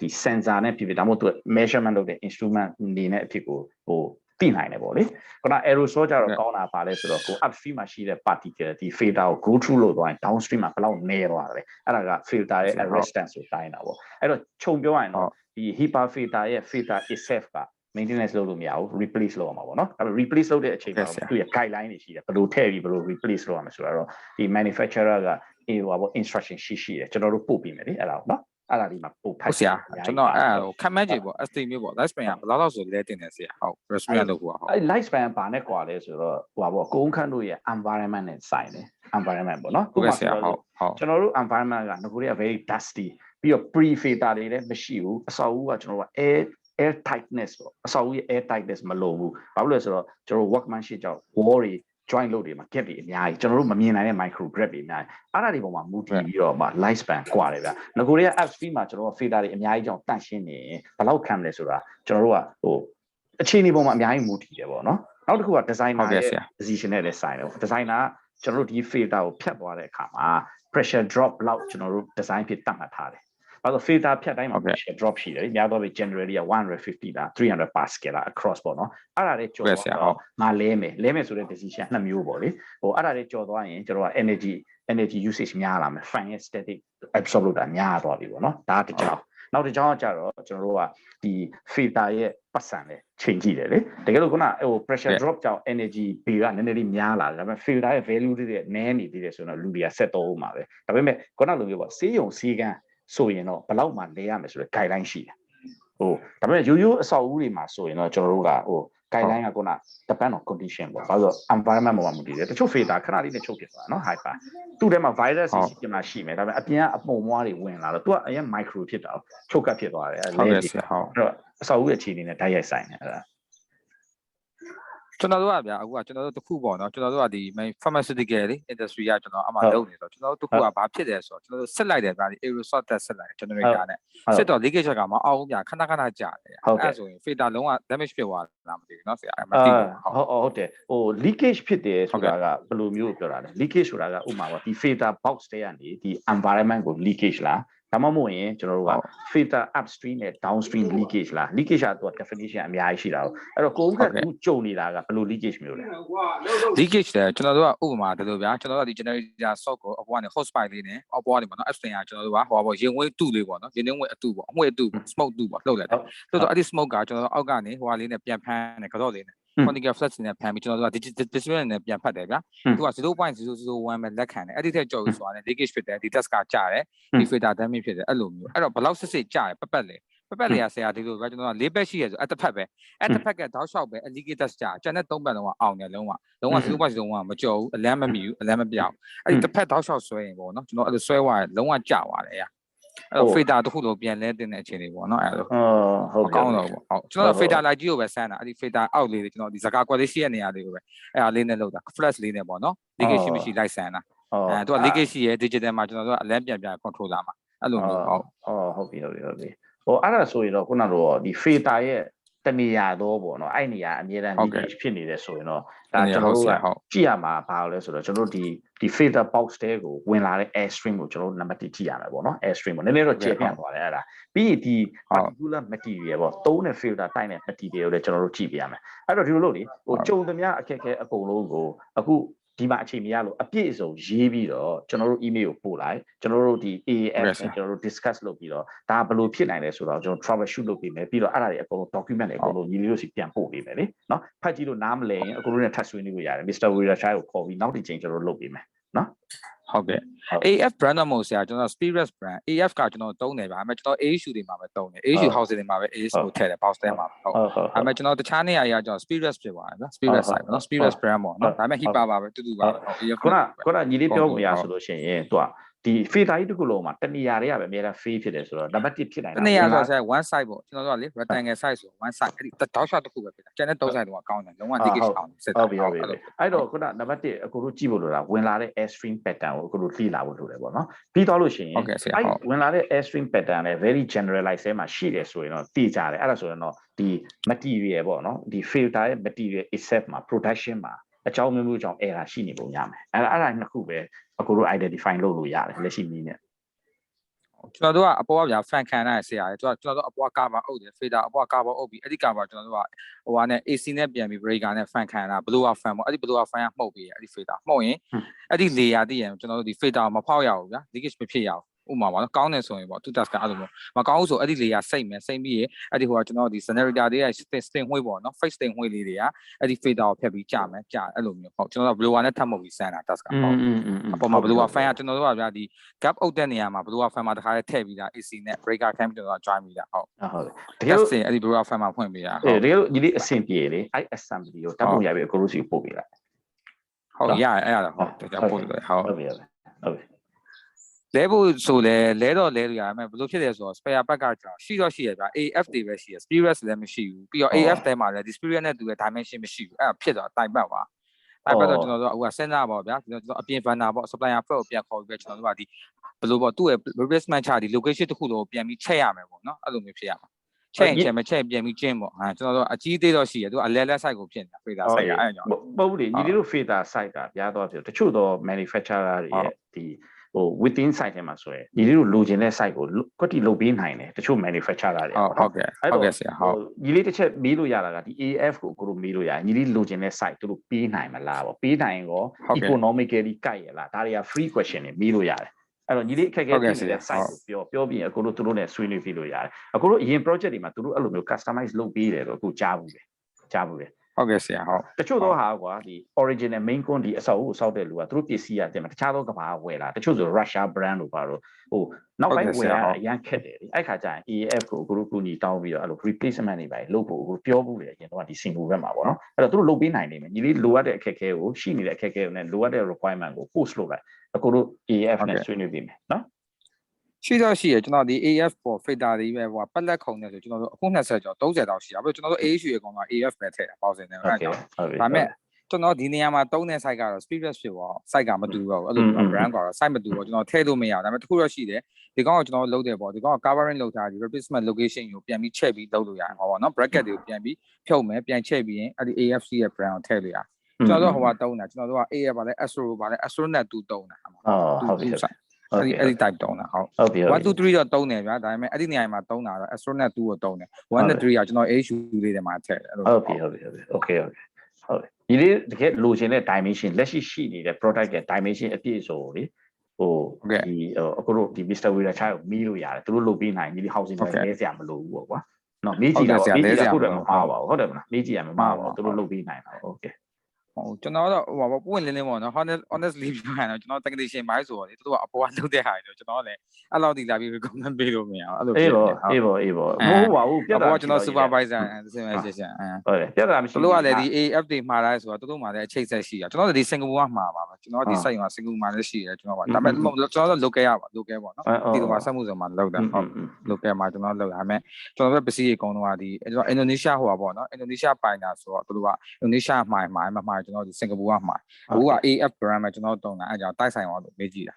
ဒီ sensor နဲ့ဖြစ်ဒါမှမဟုတ် measurement လုပ်တဲ့ instrument နေနဲ့အဖြစ်ကိုဟိုသိနိုင်တယ်ပေါ့လေခုန aerosol ကြတော့ကောင်းတာပါလဲဆိုတော့ကို upstream မှာရှိတဲ့ particle ဒီ filter ကို go through လို့သွားရင် downstream မှာဘယ်လောက်နည်းသွားတယ်အဲ့ဒါက filter ရဲ့ arrestance ကိုတိုင်းတာပေါ့အဲ့တော့ခြုံပြောရရင်တော့ဒီ HEPA filter ရဲ့ filter itself က maintenance လုပ်လို့မရဘူး replace လုပ်ရမှာပေါ့နော်အဲ့တော့ replace လုပ်တဲ့အချိန်မှာသူရဲ့ guideline တွေရှိတယ်ဘယ်လိုထည့်ပြီးဘယ်လို replace လုပ်ရမလဲဆိုတော့ဒီ manufacturer ကဟိုပေါ့ instruction ရှိတယ်ကျွန်တော်တို့ပို့ပေးမယ်လေအဲ့ဒါကိုနော်အဲ့ဒါဒီမှာပို့ဖတ်ဆရာကျွန်တော်အဲ့ဟိုခက်မှန်းကြည့်ပေါ့ estimate ပေါ့ life span ကဘယ်လောက်ဆိုလဲတင်တယ်ဆရာဟုတ် resume လုပ်ဖို့ဟုတ်အဲ့ life span ဘာနဲ့ကွာလဲဆိုတော့ဟိုပေါ့ကုန်းခန့်တို့ရဲ့ environment နဲ့ဆိုင်တယ် environment ပေါ့နော်ဟုတ်ကဲ့ဆရာဟုတ်ကျွန်တော်တို့ environment ကငကိုတွေက very dusty ပြီးတော့ pre filter တွေလည်းမရှိဘူးအဆောက်အဦကကျွန်တော်တို့က air tightness ပေါ့အဆောက်အဦရဲ့ air tightness မလိုဘူးဘာလို့လဲဆိုတော့ကျွန်တော်တို့ workmanship ကြောင့် wall တွေ joint လို့တွေမှာ gap တွေအများကြီးကျွန်တော်တို့မမြင်နိုင်တဲ့ micro gap တွေအများကြီးအဲ့ဒါတွေပေါ်မှာမူတည်ပြီးတော့မှ life span ကွာတယ်ဗျာငကိုတွေက upstream မှာကျွန်တော်တို့ filter တွေအများကြီးကြောင့်တန့်ရှင်းနေဘယ်လောက်ခံမလဲဆိုတာကျွန်တော်တို့ကဟိုအခြေအနေပေါ်မှာအများကြီးမူတည်တယ်ပေါ့နော်နောက်တစ်ခုက designer ရဲ့ decision နဲ့လည်းဆိုင်တယ် designer ကကျွန်တော်တို့ဒီ filter ကိုဖြတ်သွားတဲ့အခါမှာ pressure drop လောက်ကျွန်တော်တို့ design ဖြစ်တတ်မှတ်ထားတယ်အဲ့တော့ filter ဖြတ်တိုင်းမှာ pressure drop ရှိတယ်များတော့ပဲ generally 150လား300 pascal လား across ပေါ့နော်အဲ့ဒါလေးကျော်တော့ငါလဲမယ်ဆိုတဲ့ decision နှစ်မျိုးပေါ့လေဟိုအဲ့ဒါလေးကျော်သွားရင်ကျွန်တော်က energy usage များလာမယ် fan ရဲ့ static absorb လုပ်တာများသွားပြီပေါ့နော်ဒါတစ်ကြောင်းနောက်တစ်ကြောင်းကကြတော့ကျွန်တော်တို့ကဒီ filter ရဲ့ပတ်စံလေးချိန်ကြည့်တယ်လေတကယ်လို့ခုနဟို pressure drop ကြောင့် energy bill ကနည်းနည်းလေးများလာတယ်ဒါပေမဲ့ filter ရဲ့ value တွေနည်းနေသေးတယ်ဆိုတော့လူတွေကဆက်တော့ဦးမှာပဲဒါပေမဲ့ခုနလိုမျိုးပေါ့စေးရုံစေးကန်းဆိုရင်တော့ဘယ်လောက်မှလဲရမယ်ဆိုတဲ့ guideline ရှိတယ်ဟိုဒါပေမဲ့ရိုးရိုးအဆောက်အဦတွေမှာဆိုရင်တော့ကျွန်တော်တို့ကဟို guideline ကခုန depend on condition ပေါ့ဘာလို့ environment ပေါ်မှာမူတည်တယ်တချို့ filter ခဏလေးနဲ့ချုပ်ဖြစ်သွားတာနော် hyper သူ့ထဲမှာ virus ရှိချင်မှရှိမယ်ဒါပေမဲ့အပြင်ကအပုံမွားတွေဝင်လာတော့သူကအရင် micro ဖြစ်တာချုပ်ကပ်ဖြစ်သွားတယ်အဲ့တော့အဆောက်အဦရဲ့အခြေအနေနဲ့ဓာတ်ရိုက်ဆိုင်တယ်အဲ့ဒါကျွန်တော်တို့ကဗျာအခုကကျွန်တော်တို့တစ်ခုပေါ့နော်ကျွန်တော်တို့ကဒီ pharmaceutical လေ industry ကကျွန်တော်အမှလုပ်နေဆိုတော့ကျွန်တော်တို့တစ်ခုကဘာဖြစ်တယ်ဆိုတော့ကျွန်တော်တို့စစ်လိုက်တယ်ဗျာဒီ aerosol test စစ်လိုက်တယ် generator နဲ့စစ်တော့ leakage ကမအောင်ဗျာခဏခဏကြာတယ်အဲ့ဆိုရင် filter လုံးဝ damage ဖြစ်သွားတာမသိဘူးเนาะဆရာမသိဘူးဟုတ်တယ်ဟို leakage ဖြစ်တယ်ဆိုတာကဘယ်လိုမျိုးပြောတာလဲ leakage ဆိုတာကဥပမာပေါ့ဒီ filter box တွေကနေဒီ environment ကို leakage လားဒါမှမဟုတ်ရင်ကျွန်တော်တို့က filter upstream နဲ့ downstream leakage လား leakage ကသူက definition အများကြီးရှိတာအဲ့တော့ကိုယ်ကသူကြုံနေတာကဘယ်လို leakage မျိုးလဲ leakage တဲ့ကျွန်တော်တို့ကဥပမာတလို့ဗျာကျွန်တော်တို့ကဒီ generator sock ကိုအပေါ်ကနေ hot spot လေးနဲ့အပေါ်ကနေပေါ့နော် upstream ကကျွန်တော်တို့ကဟိုပါပေါ့ရင်ဝဲတူလေးပေါ့နော်ရင်ဝဲအတူပေါ့အမွှေးအတူ smoke တူပေါ့လှုပ်လိုက်တယ်ဆိုတော့အဲ့ဒီ smoke ကကျွန်တော်တို့အောက်ကနေဟိုပါလေးနဲ့ပြန်ဖမ်းတယ်ကတော့လေးနဲ့ conical flash နဲ့ဖမ်းပြီးကျွန်တော်တို့က digital နဲ့ပြန်ဖတ်တယ်ဗျာသူက 0.001 ပဲလက်ခံတယ်အဲ့ဒီထက်ကျော်ပြီးဆိုတာနဲ့ leakage ဖြစ်တယ်ဒီ test ကကြာတယ်ဒီ filter damage ဖြစ်တယ်အဲ့လိုမျိုးအဲ့တော့ဘယ်လောက်စစ်ကြာတယ်ပတ်လေကဆရာဒီလိုပဲကျွန်တော်က၄ဘက်ရှိရဆိုအဲ့တစ်ဖက်ပဲအဲ့တစ်ဖက်ကတောက်လျှောက်ပဲ leakage test ကြာကျန်တဲ့၃ဘက်လုံးကအောင်တယ်လုံးဝ 0.01 မကျော်ဘူးအလန်းမမီဘူးအလန်းမပြောက်အဲ့ဒီတစ်ဖက်တောက်လျှောက်ဆွဲရင်ပေါ့နော်ကျွန်တော်အဲ့လိုဆွဲသွားရင်လုံးဝကြာသွားတယ်အဲ့တော့ filter တစ်ခုလိုပြန်လဲတင်တဲ့အခြေအနေပေါ့နော်အဲ့လိုဟုတ်ကောင်းတော့ပေါ့ဟုတ်ကျွန်တော် filter လိုက်ကြီးကိုပဲဆန်းတာအဲ့ဒီ filter အောက်လေးတွေကျွန်တော်ဒီစကားကွက်လေးရှိတဲ့နေရာလေးကိုပဲအဲ့အားလေးနဲ့လောက်တာ flash လေးနဲ့ပေါ့နော် leakage ရှိမရှိလိုက်ဆန်းတာအဲ့သူက leakage ရှိရဲ့ digital မှာကျွန်တော်တို့ကအလန်းပြန် controller မှာအဲ့လိုမျိုးဟုတ်ပြီဟိုအဲ့ဒါဆိုရင်တော့ခုနကတော့ဒီ filter ရဲ့တနေရာတော့ပေါ့နော်အဲ့နေရာအမြဲတမ်း leakage ဖြစ်နေတယ်ဆိုရင်တော့ဒါကျွန်တော်တို့ကကြည့်ရမှာဘာလို့လဲဆိုတော့ကျွန်တော်တို့ဒီ filter box တဲကိုဝင်လာတဲ့ air stream ကိုကျွန်တော်တို့နံပါတ်1ကြည့်ရမှာပေါ့နော် air stream ကိုနည်းနည်းတော့ကျေပြန့်သွားတယ်အဲ့ဒါပြီးရင်ဒီ particular material ပေါ့သုံးတဲ့ filter တိုက်တဲ့ material ကိုလည်းကျွန်တော်တို့ကြည့်ပြရမယ်အဲ့တော့ဒီလိုလို့လေဟိုကြုံသမျှအခက်အခဲအကုန်လုံးကိုအခုဒီမှာအချိန်မရလို့အပြည့်အစုံရေးပြီးတော့ကျွန်တော်တို့ email ကိုပို့လိုက်ကျွန်တော်တို့ဒီ AAF နဲ့ကျွန်တော်တို့ discuss လုပ်ပြီးတော့ဒါဘယ်လိုဖြစ်နိုင်လဲဆိုတော့ကျွန်တော် troubleshoot လုပ်ပြီးမယ်ပြီးတော့အဲ့ဒါတွေအကုန်လုံး document တွေအကုန်လုံးညီလေးတို့စီပြန်ပို့ပေးမယ်လေနော်ဖတ်ကြည့်လို့နားမလည်ရင်အကုန်လုံးနဲ့ထပ်ဆွေးနွေးလို့ရတယ် Mr. Weerachai ကိုခေါ်ပြီးနောက်တစ်ချိန်ကျွန်တော်တို့လုပ်ပေးမယ်နော်ဟုတ်ကဲ့ AF brand တော့မဟုတ်ဆရာကျွန်တော် Spirit brand AF ကကျွန်တော်တုံးတယ်ဗျာအဲ့မဲ့ကျွန်တော် AHU တွေမှာပဲတုံးတယ် AHU house တွေမှာပဲ AS ကိုထည့်တယ် box ထဲမှာဟုတ်အဲ့မဲ့ကျွန်တော်တခြားနေရာကြီးကကျွန်တော် Spirit ဖြစ်သွားတယ်ဗျာ Spirit site နော် Spirit brand ပေါ့နော်ဒါပေမဲ့ HIPAA ပါပဲတူတူပါပဲ AF ခုနညီလေးပြောမရဆိုလို့ရှိရင်သူကဒီ filter ကြီးတစ်ခုလုံးမှာတနေရာတွေကပဲအများအား fail ဖြစ်တယ်ဆိုတော့နံပါတ်1ဖြစ်နိုင်တာတနေရာဆိုတော့ one side ပေါ့ကျွန်တော်တို့ကလေ rectangle side ဆို one side အဲ့ဒီတောက်လျှောက်တစ်ခုပဲဖြစ်တာကျန်တဲ့3 side တော့ကောင်းတယ်လုံးဝ leakage ကောင်းတယ်စစ်တာဟုတ်ပြီအဲ့တော့ခုနနံပါတ်1အခုတို့ကြည့်ဖို့လိုတာဝင်လာတဲ့ air stream pattern ကိုအခုတို့သိလာဖို့လိုတယ်ပေါ့နော်ပြီးတော့လို့ရှိရင်အဲ့ဝင်လာတဲ့ air stream pattern နဲ့ very generalized ထဲမှာရှိတယ်ဆိုရင်တော့သိကြတယ်အဲ့ဒါဆိုရင်တော့ဒီ material ပေါ့နော်ဒီ filter ရဲ့ material itself မှာ production မှာအကြောင်းမျိုးကြောင့် error ရှိနေပုံရမယ်အဲ့ဒါနှစ်ခုပဲအခုတို့ identify လုပ်လို့ရတယ်လက်ရှိနည်းနဲ့ကျွန်တော်တို့ကအပေါ်ကဗျာ fan ခံရတဲ့ဆရာကြီးကျွန်တော်တို့အပေါ်က cover အုပ်တယ် filter အပေါ်က cover အုပ်ပြီးအဲ့ဒီ cover ကျွန်တော်တို့ကဟိုဟာနဲ့ AC နဲ့ပြန်ပြီး breaker နဲ့ fan ခံရတာ blower fan ပေါ့အဲ့ဒီ blower fan ကမှုတ်ပြီးအဲ့ဒီ filter မှုတ်ရင်အဲ့ဒီ layer တည်းရင်ကျွန်တော်တို့ဒီ filter မဖောက်ရဘူးဗျာ leakage မဖြစ်ရဘူးဥပမာပါနော်ကောင်းတယ်ဆိုရင်ပေါ့သူ task ကအဲ့လိုမျိုးမကောင်းဘူးဆိုအဲ့ဒီ layer စိတ်မယ်စိတ်ပြီးရင်အဲ့ဒီဟိုကကျွန်တော်ဒီ generator တွေရဲ့ sting ဝှေ့ပေါ့နော် face sting ဝှေ့လေးတွေကအဲ့ဒီ filter ကိုဖျက်ပြီးကြာမယ်ကြာအဲ့လိုမျိုးဟုတ်ကျွန်တော်တို့ blower နဲ့ထပ်မှုတ်ပြီးစမ်းတာ task ကဟုတ်အပေါ်မှာ blower fan ကကျွန်တော်တို့ကဗျာဒီ gap အုပ်တဲ့နေရာမှာ blower fan မှာတခါလေးထည့်ပြီးတာ AC နဲ့ breaker cam ကျွန်တော်တို့ join ပြီးတာဟုတ်တကယ်လို့အဲ့ဒီ blower fan မှာဖွင့်ပေးတာဟုတ်တကယ်လို့ဒီလေးအဆင်ပြေလေအဲ့ assembly ကိုတတ်ဖို့ရပြီအကိုတို့စီပို့ပေးလိုက်ဟုတ်ရအဲ့ဒါဟုတ်တကယ်ပို့တယ်ဟုတ်ပြီလဲဖို့ဆိုလဲတော့လဲလို့ရမယ်ဘယ်လိုဖြစ်လဲဆိုတော့ spare part ကကြောင့်ရှိတော့ရှိရဗျာ AF တွေပဲရှိရ spirit လည်းမရှိဘူးပြီးတော့ AF တဲမှာလည်းဒီ spirit နဲ့တူတဲ့ dimension မရှိဘူးအဲ့ဒါဖြစ်တော့တိုင်ပတ်သွားတိုင်ပတ်တော့ကျွန်တော်တို့ကအခုကစဉ်းစားပါဗျာကျွန်တော်အပြင် vendor ပေါ့ supplier ဖွဲ့ကိုပြန်ခေါ်ပြီးကျွန်တော်တို့ကဒီဘယ်လိုပေါ့သူ့ရဲ့ replacement charge ဒီ location တစ်ခုလုံးကိုပြန်ပြီးချက်ရမယ်ပေါ့နော်အဲ့လိုမျိုးဖြစ်ရမှာချက်မချက်ပြန်ပြီးကျင်းပေါ့ဟာကျွန်တော်တို့အကြီးသေးတော့ရှိရသူကအလဲလက် site ကိုဖြစ်နေတာ filter site ကအဲ့ကြောင့်မဟုတ်ဘူးလေညီလေးတို့ filter site ကပြားတော့ဖြစ်တချို့တော့ manufacturer တွေရဲ့ဒီဟို within site ထဲမှာဆိုရင်ညီလေးတို့လိုချင်တဲ့ site ကိုကွက်တီလုပ်ပေးနိုင်တယ်တချို့ manufacturer တွေဟုတ်ကဲ့ဆရာဟုတ်ညီလေးတစ်ချက်မေးလို့ရတာကဒီ AF ကိုကိုလိုမေးလို့ရတယ်ညီလေးလိုချင်တဲ့ site သူတို့ပေးနိုင်မလားပေါ့ပေးနိုင်ရော economically ကိုက်ရလားဒါတွေက free question တွေမေးလို့ရတယ်အဲ့တော့ညီလေးအခက်အခဲဖြစ်နေတဲ့ site ကိုပြောပြီးရင်အကိုတို့သူတို့နဲ့ဆွေးနွေးပြလို့ရတယ်အကိုတို့အရင် project တွေမှာသူတို့အဲ့လိုမျိုး customize လုပ်ပေးတယ်တော့အခုကြားဘူးလေ ဟုတ်ကဲ့ဆရာဟုတ် တချို့တော့ဟာကွာဒီ original main con ဒီအဆောက်အဦဆောက်တဲ့လူကသူတို့ပစ္စည်းရတယ်မှာတခြားသောကဘာဝယ်လာတချို့ဆို Russia brand လို့ပါတော့ဟိုနောက်ပိုင်းဝယ်ရအရန်ခက်တယ်အဲ့ခါကျရင် AAF ကိုအခုကူညီတောင်းပြီးတော့အဲ့လို replacement တွေပဲလုပ်ဖို့အခုပြောဘူးလေအရင်တော့ဒီ single ဘက်မှာပေါ့နော်အဲ့တော့သူတို့လုပ်ပေးနိုင်နေမယ်ညီလေးလိုအပ်တဲ့အခက်အခဲကိုရှိနေတဲ့အခက်အခဲနဲ့လိုအပ်တဲ့ requirement ကို post လုပ်လိုက်အခုတို့ AAF နဲ့ဆွေးနွေးပေးမယ်နော်ရှိတော့ရှိရကျွန်တော်ဒီ AF ပေါ် filter တွေပဲဟိုပတ်လက်ခုံနေဆိုကျွန်တော်တို့အခု20ကျော်30တောင်ရှိတာပြီးတော့ကျွန်တော်တို့ AH ရေကောင်က AF ပဲထည့်တာပေါ့စင်တယ်အဲ့ဒါကြောင့်ဒါမဲ့ကျွန်တော်ဒီနေရာမှာတုံးတဲ့ site ကတော့ speedless ဖြစ်သွား site ကမတူတော့ဘူးအဲ့လို brand ကတော့ site မတူတော့ကျွန်တော်ထည့်လို့မရဘူးဒါပေမဲ့တခုတော့ရှိတယ်ဒီကောင်ကကျွန်တော်လုပ်တယ်ပေါ့ဒီကောင်က covering လုပ်ထားပြီး replacement location ကိုပြန်ပြီးချက်ပြီးလုပ်လို့ရတယ်ဟောပေါ့နော် bracket တွေကိုပြန်ပြီးဖြုတ်မယ်ပြန်ချက်ပြီးရင်အဲ့ဒီ AFC ရဲ့ brand ကိုထည့်လို့ရတယ်ကျွန်တော်တို့ဟိုကတုံးတာကျွန်တော်တို့က AF ပါလဲ Astro ပါလဲ Astronet 2တုံးတာဟုတ်ပြီအဲ့ဒီ type တုံးတာဟုတ်ပြီ1 2 3တော့တုံးတယ်ဗျာဒါပေမဲ့အဲ့ဒီနေရာမှာတုံးတာတော့ Astronet 2ကိုတုံးတယ်1 နဲ့3ကကျွန်တော် HU လေးတွေမှာထည့်တယ်အဲ့လိုဟုတ်ပြီဟုတ်ပြီ okay ဟုတ်ပြီဒီလေးတကယ်လိုချင်တဲ့ dimension လက်ရှိရှိနေတဲ့ product ရဲ့ dimension အပြည့်ဆိုလေဟိုဒီအခုတို့ဒီ Mr. Weerachai ကိုမီးလို့ရတယ်သူတို့လုပ်ပြီးနိုင်ဒီ housing တွေလဲဆရာမလိုဘူးပေါ့ကွာနော်မီးကြည့်တော့မီးကြည့်အခုတော့မမှားပါဘူးဟုတ်တယ်မလားမီးကြည့်ရမမှားပါဘူးသူတို့လုပ်ပြီးနိုင်တာ okayကျွန်တော်တော့ဟိုပွင့်လင်းလင်းပေါ့နော် honestly ပြောရရင်ကျွန်တော် technician ဘိုင်းဆိုတော့လေသူတို့ကအပေါ်ကလုပ်တဲ့ဟာတွေကျွန်တော်လည်းအဲ့လောက်ဒီလာပြီး recommend ပေးလို့မရဘူးအဲ့လိုအေးပေါ့မဟုတ်ပါဘူးပြတ်တာကျွန်တော် supervisor sensation ဟုတ်တယ်ပြတ်တာမရှိဘူးသူတို့ကလည်းဒီ AF တွေမှာလိုက်ဆိုတော့သူတို့မှာလည်းအချိတ်ဆက်ရှိတာကျွန်တော်တို့ဒီ Singapore ကမှာပါကျွန်တော်ဒီ site က Singapore မှာလည်းရှိတယ်ကျွန်တော်ကဒါပေမဲ့ကျွန်တော်တို့ local ရပါ local ပေါ့နော်ဒီလိုမှာစက်မှုစုံမှာလောက်တာဟုတ် local မှာကျွန်တော်လောက်ဒါပေမဲ့ကျွန်တော်တို့ပစ္စည်းတွေအကုန်လုံးကဒီကျွန်တော် Indonesia ဟိုပါပေါ့နော် Indonesia ပိုင်တာဆိုတော့သူတို့က Indonesia မှာကျွန်တော်ဒီ Singapore ကမှာအခုက AF brand မှာကျွန်တော်တုံးတာအဲ့ကြောင့်တိုက်ဆိုင်သွားလို့မေးကြည့်တာ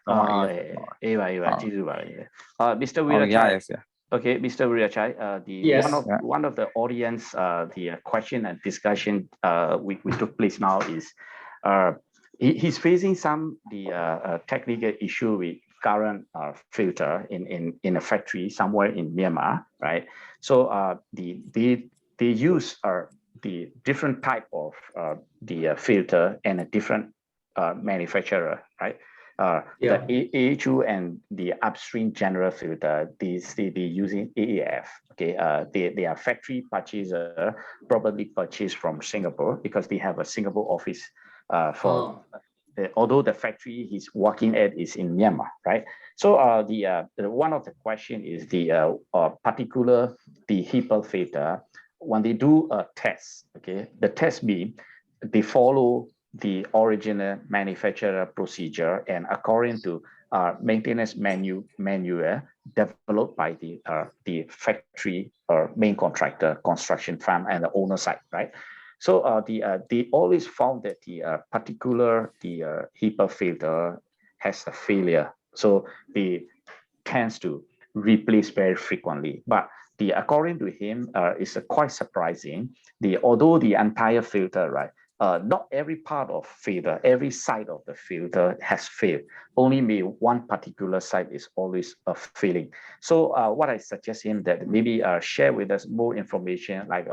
အေးပါကျေးဇူးပါMr. Weerachai okay Mr. Weerachai one of the audience the question and discussion we took place now is he's facing some technical issue with current filter in a factory somewhere in Myanmar right so they use the different type of the filter and a different manufacturer, right? The AHU and the upstream general filter, they using AAF. Okay, they are factory purchaser, probably purchased from Singapore because they have a Singapore office although the factory he's working at is in Myanmar, right? So the one of the question is the particular the HEPA filter. When they do a test, okay, the test beam, they follow the original manufacturer procedure and according to maintenance manual developed by the factory or main contractor, construction firm, and the owner side, right? So they always found that the particular HEPA filter has a failure, so they tends to replace very frequently, but according to him, is quite surprising. Although the entire filter, right, not every part of filter, every side of the filter has failed. Only maybe one particular side is always failing. So what I suggest him that maybe share with us more information, like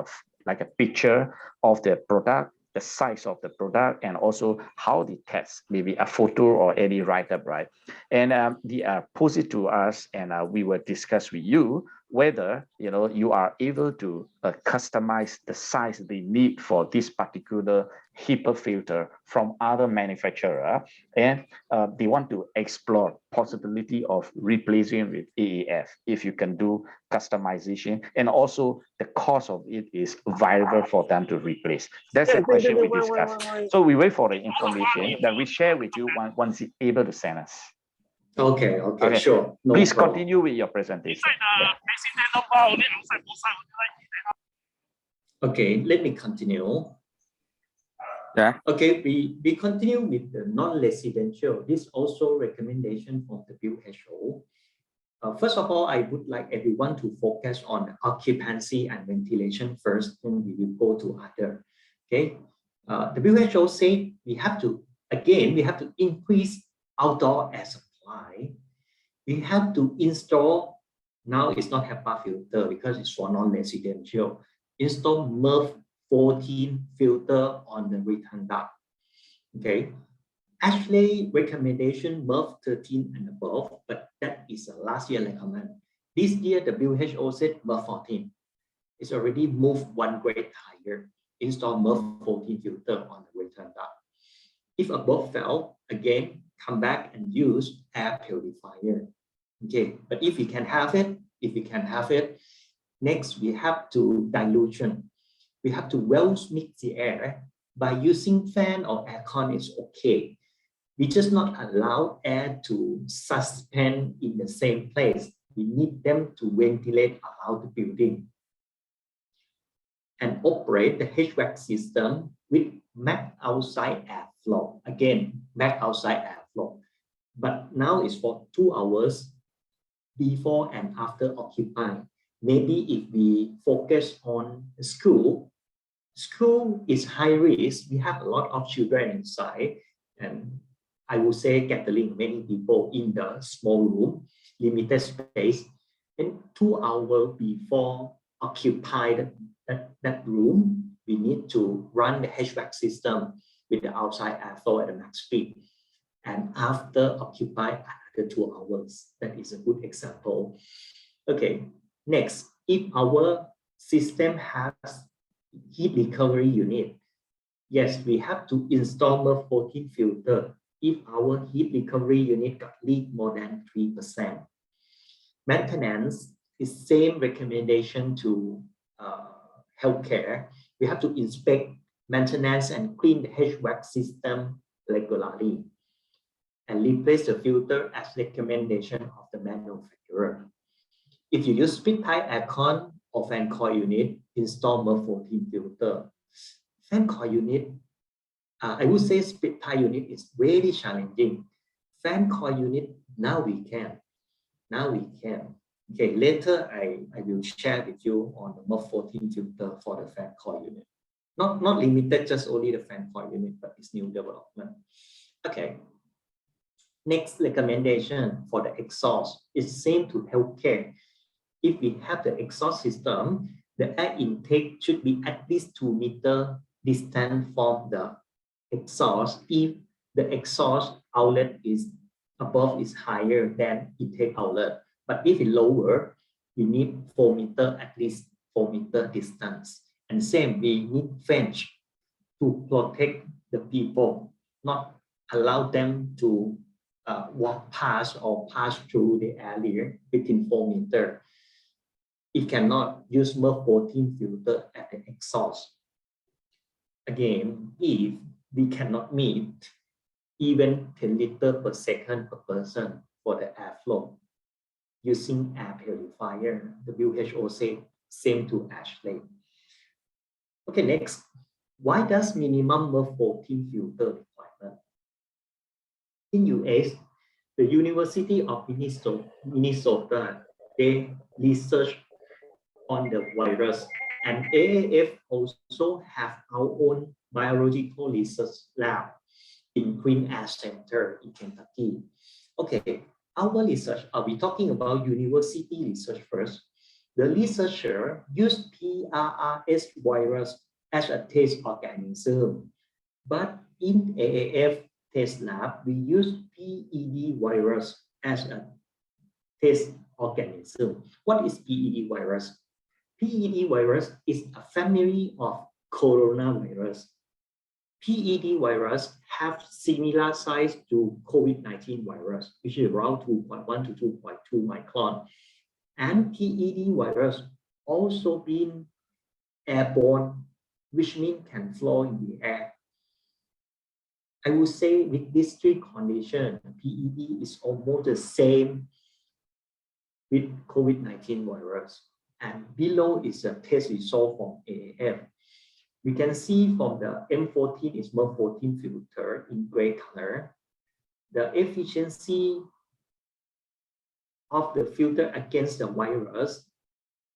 a picture of the product, the size of the product, and also how they test, maybe a photo or any write-up, right? And they post it to us, and we will discuss with you whether you are able to customize the size they need for this particular HEPA filter from other manufacturer, and they want to explore possibility of replacing with AAF if you can do customization, and also the cost of it is viable for them to replace. That's the question we discussed. So we wait for the information that we share with you once it's able to send us. Okay, sure. No Please problem. Continue with your presentation. Okay, let me continue. Yeah. Okay, we continue with the non-residential. This also recommendation from the WHO. First of all, I would like everyone to focus on occupancy and ventilation first, then we will go to other. Okay, the WHO say we have to increase outdoor air supply. We have to install, now it's not HEPA filter because it's for non-residential, install MERV 14 filter on the return duct. Okay, actually recommendation MERV 13 and above, but that is a last year recommend. This year the WHO said MERV 14. It's already moved one grade higher. install MERV 14 filter on the return duct. If above fail, again, come back and use air purifier. Okay, but if we can have it, next we have to dilution. We have to well mix the air by using fan or aircon is okay. We just not allow air to suspend in the same place. We need them to ventilate around the building. And operate the HVAC system with max outside airflow. Again, max outside airflow. But now it's for 2 hours before and after occupying. Maybe if we focus on school is high risk. We have a lot of children inside, and I would say gathering many people in the small room, limited space, and 2 hours before occupied that room, we need to run the HVAC system with the outside airflow at the max speed. And after occupy another 2 hours, that is a good example. Okay, next, if our system has heat recovery unit, yes, we have to install MERV 14 filter if our heat recovery unit got leak more than 3%. Maintenance is same recommendation to healthcare. We have to inspect, maintenance, and clean the HVAC system regularly, and replace the filter as recommendation of the manufacturer. If you use split-type aircon or fan coil unit, install MERV 14 filter. Fan coil unit, I would say split-type unit is very challenging. Fan coil unit, now we can. Okay, later I will share with you on the MERV 14 filter for the fan coil unit. Not limited just only the fan coil unit, but it's new development. Okay. Next recommendation for the exhaust is same to healthcare. If we have the exhaust system, the air intake should be at least 2 meters distant from the exhaust if the exhaust outlet is above is higher than intake outlet. But if it's lower, we need 4 meters, at least 4 meter distance. And same, we need fence to protect the people, not allow them to walk past or pass through the area within 4 meters. It cannot use MERV 14 filter at the exhaust. Again, if we cannot meet even 10 liters per second per person for the airflow, using air purifier, the WHO said same to Ashley. Okay, next, why does minimum MERV 14 filter requirement? In US, the University of Minnesota, they research on the virus, and AAF also have our own biological research lab in Queen Air Center in Kentucky. Okay, our research, are we talking about university research first? The researcher used PRRS virus as a test organism, but in AAF test lab, we use PED virus as a test organism. What is PED virus? PED virus is a family of coronavirus. PED virus have similar size to COVID-19 virus, which is around 2.1 to 2.2 micron. And PED virus also been airborne, which means can flow in the air. I would say with these 3 conditions, PED is almost the same with COVID-19 virus. And below is a test result from AAF. We can see from the M14 is MERV 14 filter in gray color. The efficiency of the filter against the virus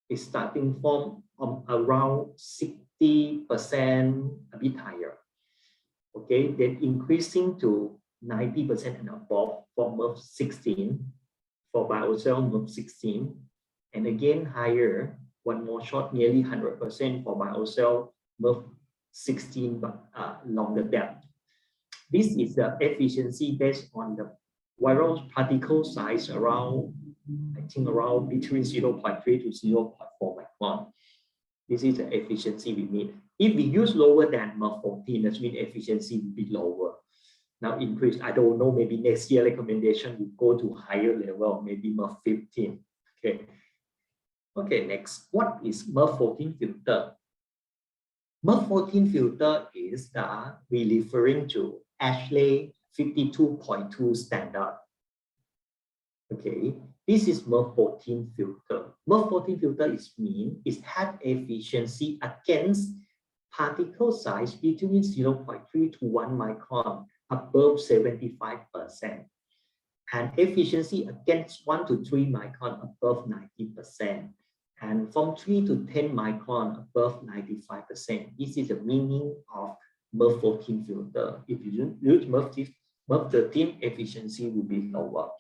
is starting from around 60%, a bit higher. Okay, then increasing to 90% and above for MERV 16, for BioCell MERV 16, and again higher, one more shot, nearly 100% for BioCell MERV 16, but longer depth. This is the efficiency based on the viral particle size around, I think around between 0.3 to 0.4 micron. This is the efficiency we need. If we use lower than MERV 14, that means efficiency will be lower. Now increase, I don't know, maybe next year recommendation will go to higher level, maybe MERV 15. Okay. Okay, next, what is MERV 14 filter? MERV 14 filter is we referring to Ashley 52.2 standard. Okay, this is MERV 14 filter. MERV 14 filter is have efficiency against particle size between 0.3 to 1 micron above 75%, and efficiency against 1 to 3 micron above 90%, and from 3 to 10 micron above 95%. This is the meaning of MERV 14 filter. If you use MERV 13, efficiency will be lower.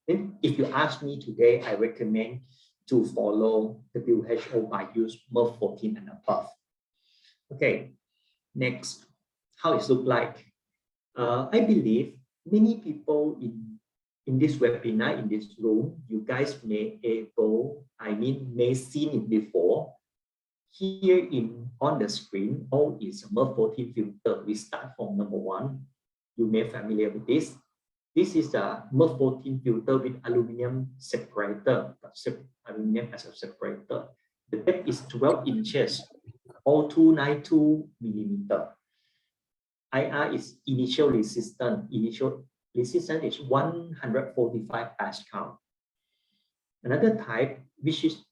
If you ask me today, I recommend to follow WHO by use MERV 14 and above. Okay, next, how it look like? I believe many people in this webinar, in this room, you guys may seen it before. Here on the screen, all is MERV 14 filter. We start from number 1. You may be familiar with this. This is a MERV 14 filter with aluminum separator, aluminum as a separator. The depth is 12 inches or 292 millimeter. IR is initial resistance. Initial resistance is 145 Pascal. Another type, which is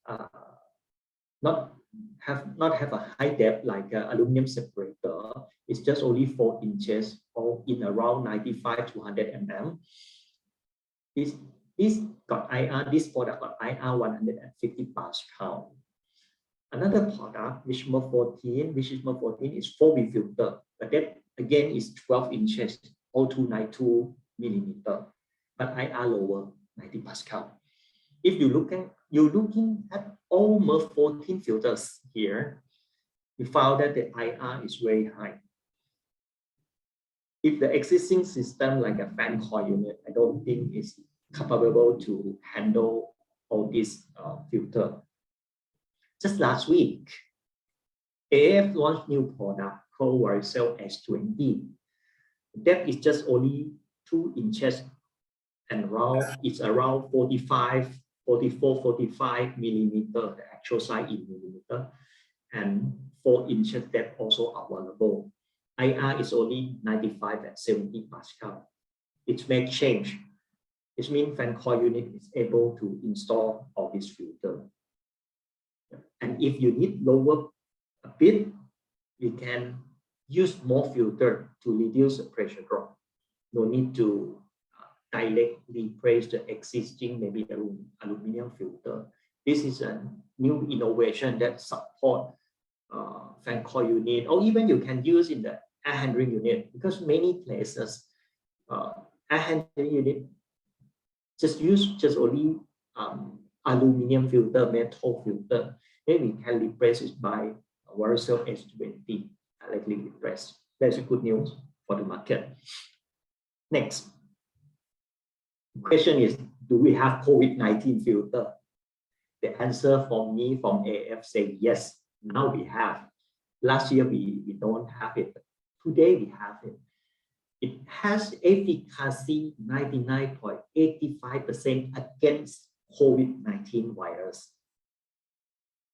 not have a high depth like aluminum separator, is just only 4 inches or in around 95 to 100 mm. This got IR. This product got IR 150 Pascal. Another product, which MERV 14, is 4V filter, but that again is 12 inches or 292 millimeter, but IR lower, 90 Pascal. If you're looking at all MERV 14 filters here, we found that the IR is very high. If the existing system like a fan coil unit, I don't think is capable to handle all this filter. Just last week, AAF launched new product called Weerachai S20. Depth is just only 2 inches and it's around 44, 45 millimeter, the actual size in millimeter, and 4 inches depth also available. IR is only 95 and 70 Pascal. It may change. It means fan coil unit is able to install all this filter. And if you need lower a bit, you can use more filter to reduce the pressure drop. No need to directly replace the existing maybe aluminum filter. This is a new innovation that support fan coil unit, or even you can use in the air handling unit, because many places air handling unit just only aluminum filter, metal filter. Then we can replace it by Weerachai S20 directly replace. That's a good news for the market. Next question is, do we have COVID-19 filter? The answer from me from AAF say yes. Now we have. Last year we don't have it. Today we have it. It has efficacy 99.85% against COVID-19 virus.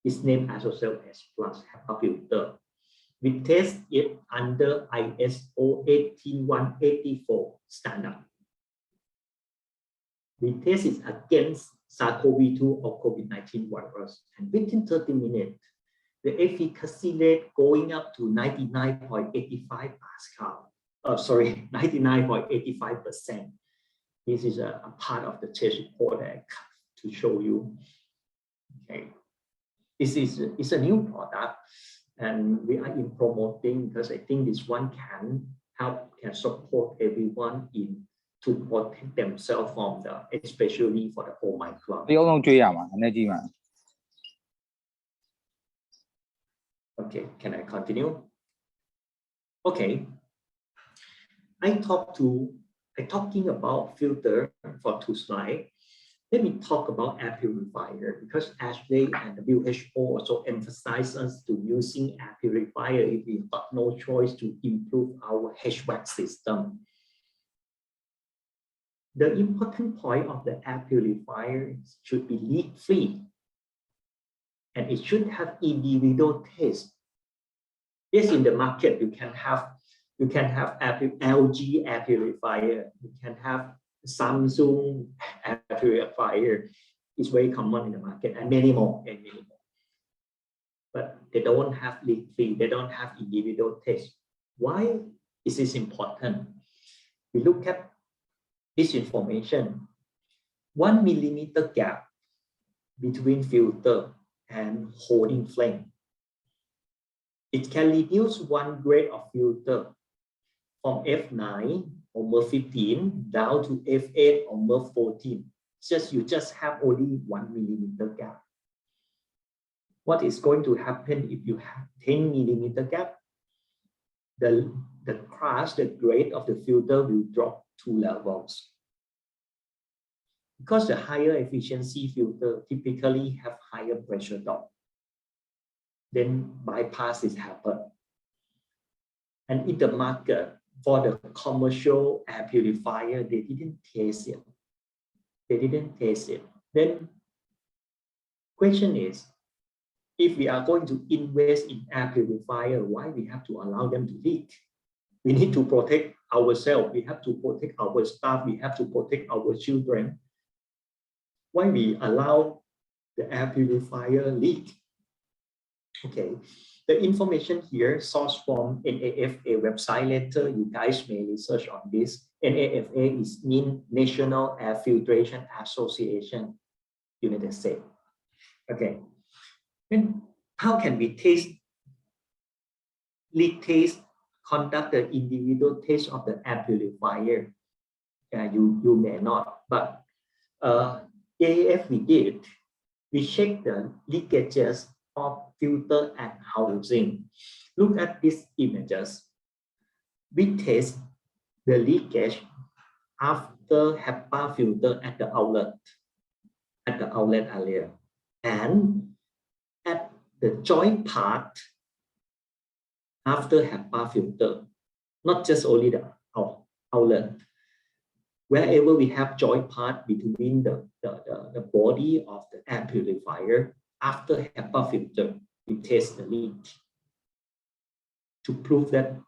Its name AAF S+ HEPA filter. We test it under ISO 18184 standard. We test it against SARS-CoV-2 or COVID-19 virus, and within 30 minutes, the efficacy rate going up to 99.85 Pascal. 99.85%. This is a part of the test report that I cut to show you. Okay, it's a new product, and we are in promoting because I think this one can support everyone to protect themselves from especially for the Omicron. Okay, can I continue? Okay, talking about filter for 2 slides. Let me talk about air purifier because Ashley and WHO also emphasize us to using air purifier if we've got no choice to improve our HVAC system. The important point of the air purifier should be leak-free, and it should have individual taste. Yes, in the market you can have LG air purifier, you can have Samsung air purifier. It's very common in the market, and many more. But they don't have leak-free, they don't have individual taste. Why is this important? We look at this information. 1 millimeter gap between filter and holding flame. It can reduce 1 grade of filter from F9 or MER15 down to F8 or MER14. You just have only 1 millimeter gap. What is going to happen if you have 10 millimeter gap? The class, the grade of the filter will drop 2 levels. Because the higher efficiency filter typically have higher pressure drop, then bypass is happen. And in the market, for the commercial air purifier, they didn't test it. Then question is, if we are going to invest in air purifier, why we have to allow them to leak? We need to protect ourselves. We have to protect our staff. We have to protect our children. Why we allow the air purifier leak? Okay, the information here sourced from NAFA website. Later, you guys may research on this. NAFA is National Air Filtration Association, United States. Okay, then how can we leak test, conduct the individual test of the air purifier? You may not, but AAF we did. We checked the leakages of filter and housing. Look at these images. We test the leakage after HEPA filter at the outlet area, and at the joint part after HEPA filter, not just only the outlet. Wherever we have joint part between the body of the air purifier, after HEPA filter, we test the leak to prove that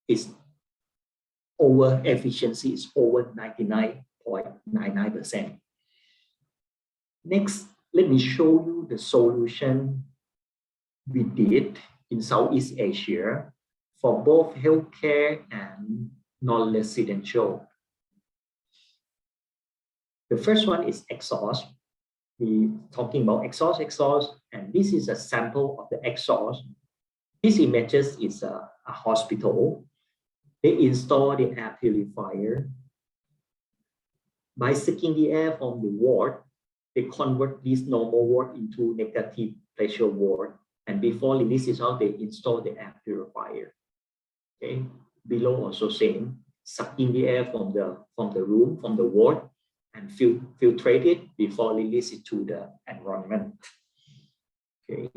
its over efficiency is over 99.99%. Next, let me show you the solution we did in Southeast Asia for both healthcare and non-residential. The first one is exhaust. We're talking about exhaust, and this is a sample of the exhaust. These images is a hospital. They install the air purifier. By sucking the air from the ward, they convert this normal ward into negative pressure ward. And before release it out, they install the air purifier. Okay, below also same, sucking the air from the room, from the ward, and filtrate it before release it to the environment. Okay.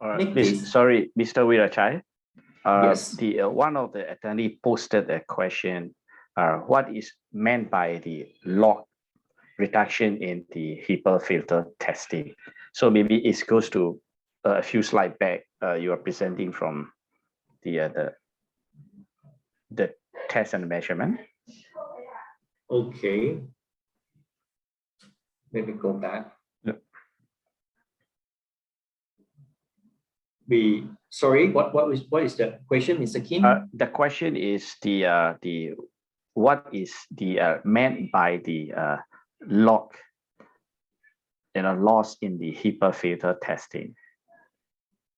All right. Sorry, Mr. Weerachai. Yes. One of the attendees posted a question. What is meant by the log reduction in the HEPA filter testing? So maybe it goes to a few slides back. You are presenting from the test and measurement. Okay. Let me go back. Yep. Sorry, what is the question, Mr. Khin? The question is what is the meant by the log, loss in the HEPA filter testing?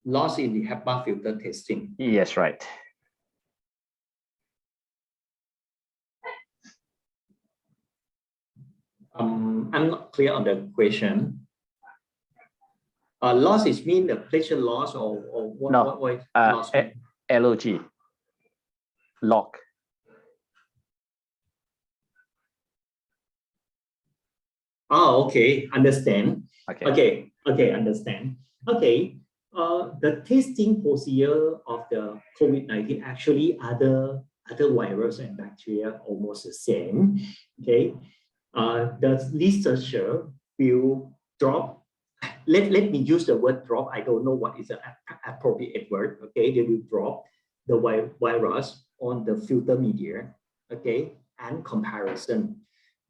Loss in the HEPA filter testing. Yes, right. I'm not clear on the question. Loss is mean the pressure loss or what? No, what loss LOG, log. Oh, okay, understand. Okay. Okay, understand. Okay, the testing procedure of the COVID-19 actually other virus and bacteria almost the same. Okay, the researcher will drop. Let me use the word drop. I don't know what is the appropriate word. Okay, they will drop the virus on the filter media. Okay, and comparison.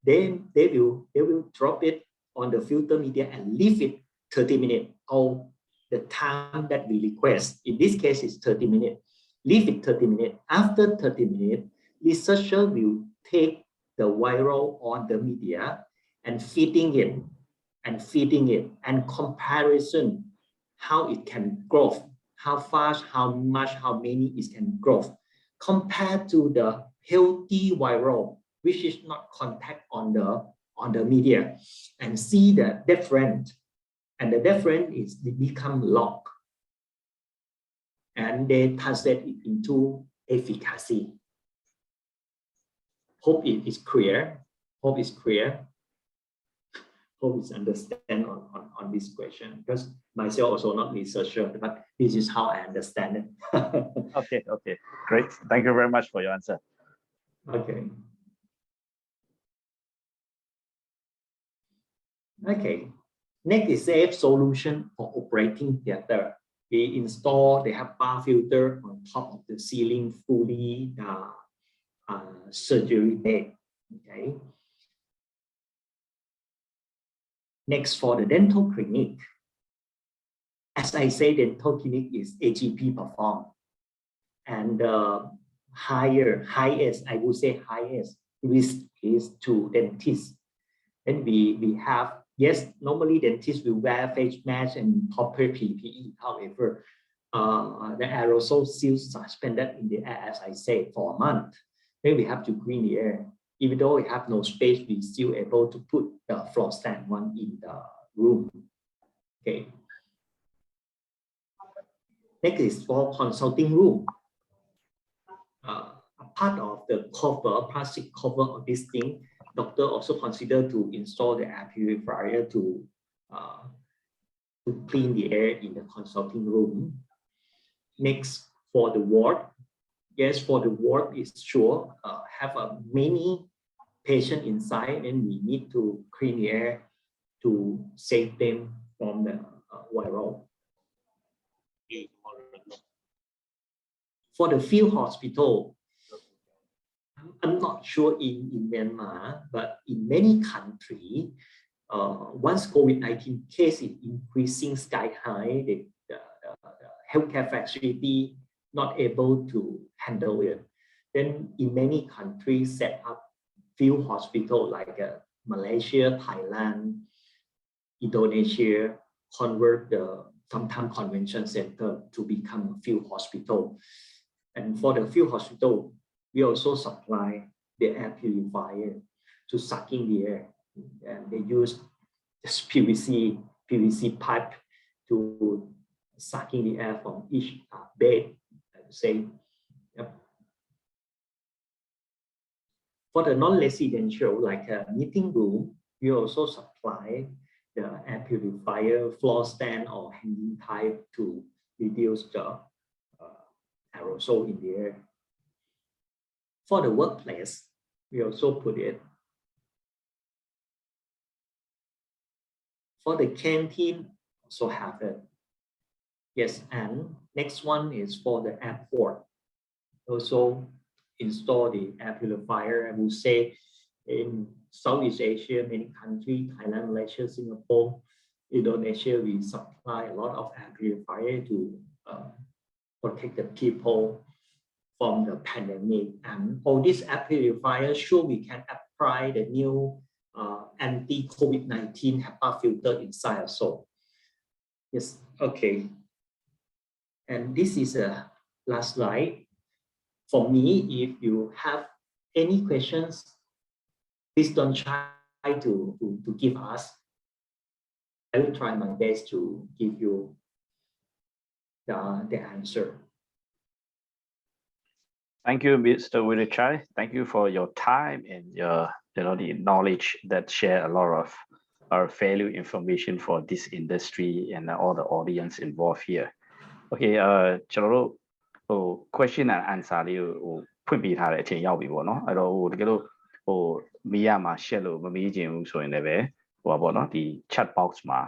Then they will drop it on the filter media and leave it 30 minutes or the time that we request. In this case, it's 30 minutes. Leave it 30 minutes. After 30 minutes, researcher will take the viral on the media and feeding it and comparison how it can grow, how fast, how much, how many it can grow compared to the healthy viral which is not contact on the media and see the difference. And the difference is they become log. And they translate it into efficacy. Hope it is clear. Hope it's clear. Hope it's understand on this question. Because myself also not researcher, but this is how I understand it. Okay, great. Thank you very much for your answer. Okay. Okay, next is safe solution for operating theater. We install the HEPA filter on top of the ceiling, fully surgery bed. Okay. Next, for the dental clinic. As I say, dental clinic is AGP perform. And highest, I would say highest risk is to dentists. Then we have, yes, normally dentists will wear face mask and proper PPE. However, the aerosol still suspended in the air, as I said, for a month. Then we have to clean the air. Even though we have no space, we still able to put the floor stand one in the room. Okay. Next is for consulting room. A part of the cover, plastic cover of this thing, doctor also consider to install the air purifier to clean the air in the consulting room. Next, for the ward, yes, for the ward is sure have a many patient inside, and we need to clean the air to save them from the viral. For the field hospital, I'm not sure in Myanmar, but in many countries, once COVID-19 case is increasing sky high, the healthcare facility not able to handle it. Then in many countries set up field hospital like Malaysia, Thailand, Indonesia, convert the sometime convention center to become a field hospital. And for the field hospital, we also supply the air purifier to suck in the air. And they use this PVC pipe to suck in the air from each bed, I would say. Yep. For the non-residential, like a meeting room, we also supply the air purifier, floor stand, or hanging type to reduce the aerosol in the air. For the workplace, we also put it. For the canteen, also have it. Yes, and next one is for the airport. Also install the air purifier. I would say in Southeast Asia, many countries, Thailand, Malaysia, Singapore, Indonesia, we supply a lot of air purifier to protect the people from the pandemic. And all these air purifiers, sure, we can apply the new anti-COVID-19 HEPA filter inside also. Yes, okay. And this is a last slide. For me, if you have any questions, please don't try to give us. I will try my best to give you the answer. Thank you, Mr. Weerachai. Thank you for your time and your the knowledge that share a lot of value information for this industry and all the audience involved here. Okay, ကျွန်တော်တို့ဟို question and answer လေးကိုဟိုဖွင့်ပေးထားတဲ့အချိန်ရောက်ပြီပေါ့နော်အဲ့တော့ဟိုတကယ်လို့ဟိုမေးရမှာ share လို့မမေးချင်ဘူးဆိုရင်လည်းပဲဟိုပါပေါ့နော်ဒီ chat box မှာ